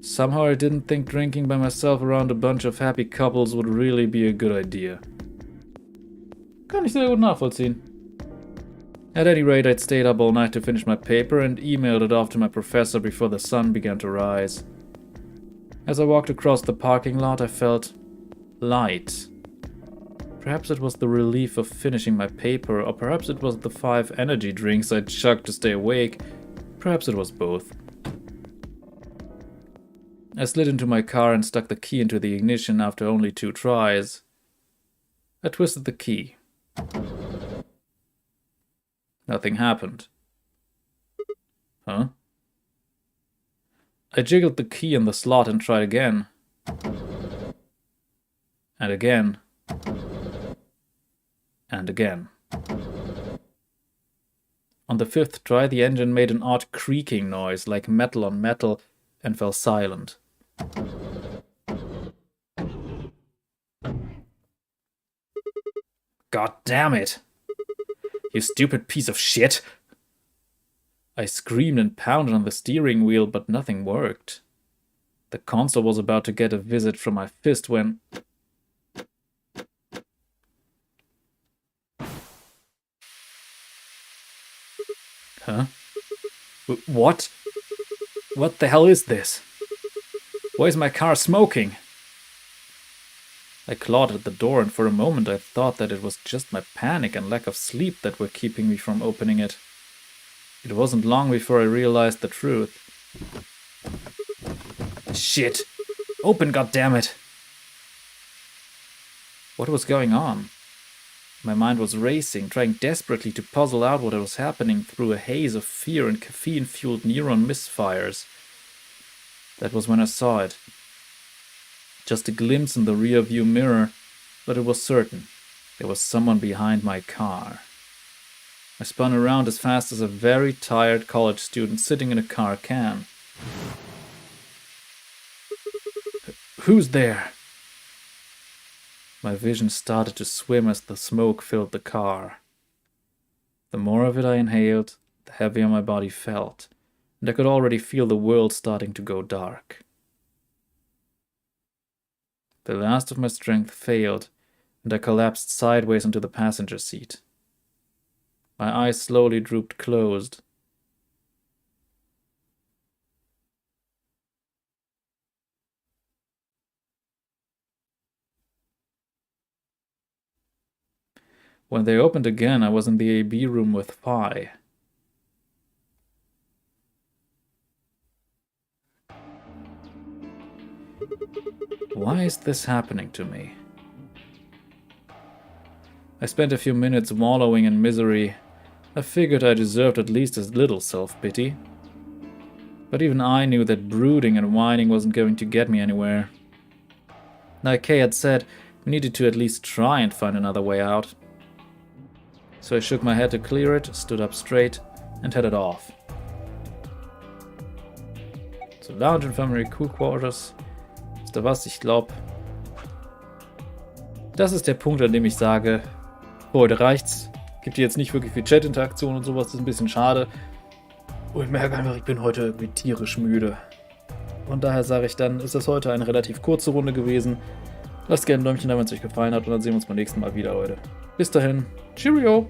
Somehow I didn't think drinking by myself around a bunch of happy couples would really be a good idea. Kann ich sehr gut nachvollziehen. At any rate, I'd stayed up all night to finish my paper and emailed it off to my professor before the sun began to rise. As I walked across the parking lot, I felt light. Perhaps it was the relief of finishing my paper, or perhaps it was the 5 energy drinks I chugged to stay awake. Perhaps it was both. I slid into my car and stuck the key into the ignition after only 2 tries. I twisted the key. Nothing happened. Huh? I jiggled the key in the slot and tried again. And again. And again. On the 5th try, the engine made an odd creaking noise, like metal on metal, and fell silent. God damn it! You stupid piece of shit! I screamed and pounded on the steering wheel, but nothing worked. The console was about to get a visit from my fist when... Huh? What? What the hell is this? Why is my car smoking? I clawed at the door, and for a moment I thought that it was just my panic and lack of sleep that were keeping me from opening it. It wasn't long before I realized the truth. Shit! Open, goddammit! What was going on? My mind was racing, trying desperately to puzzle out what was happening through a haze of fear and caffeine-fueled neuron misfires. That was when I saw it. Just a glimpse in the rear-view mirror, but it was certain. There was someone behind my car. I spun around as fast as a very tired college student sitting in a car can. Who's there? My vision started to swim as the smoke filled the car. The more of it I inhaled, the heavier my body felt, and I could already feel the world starting to go dark. The last of my strength failed, and I collapsed sideways onto the passenger seat. My eyes slowly drooped closed. When they opened again, I was in the AB room with Phi. Why is this happening to me? I spent a few minutes wallowing in misery. I figured I deserved at least as little self-pity. But even I knew that brooding and whining wasn't going to get me anywhere. Like Kay had said, we needed to at least try and find another way out. So I shook my head to clear it, stood up straight, and headed off. So Lounge Infirmary Crew Quarters. Wisst ihr was? Ich glaube, das ist der Punkt, an dem ich sage, für heute reicht's. Gibt hier jetzt nicht wirklich viel Chat-Interaktion und sowas, das ist ein bisschen schade. Und ich merke einfach, ich bin heute irgendwie tierisch müde. Von daher sage ich dann, ist das heute eine relativ kurze Runde gewesen. Lasst gerne ein Däumchen da, wenn es euch gefallen hat, und dann sehen wir uns beim nächsten Mal wieder, Leute. Bis dahin, Cheerio!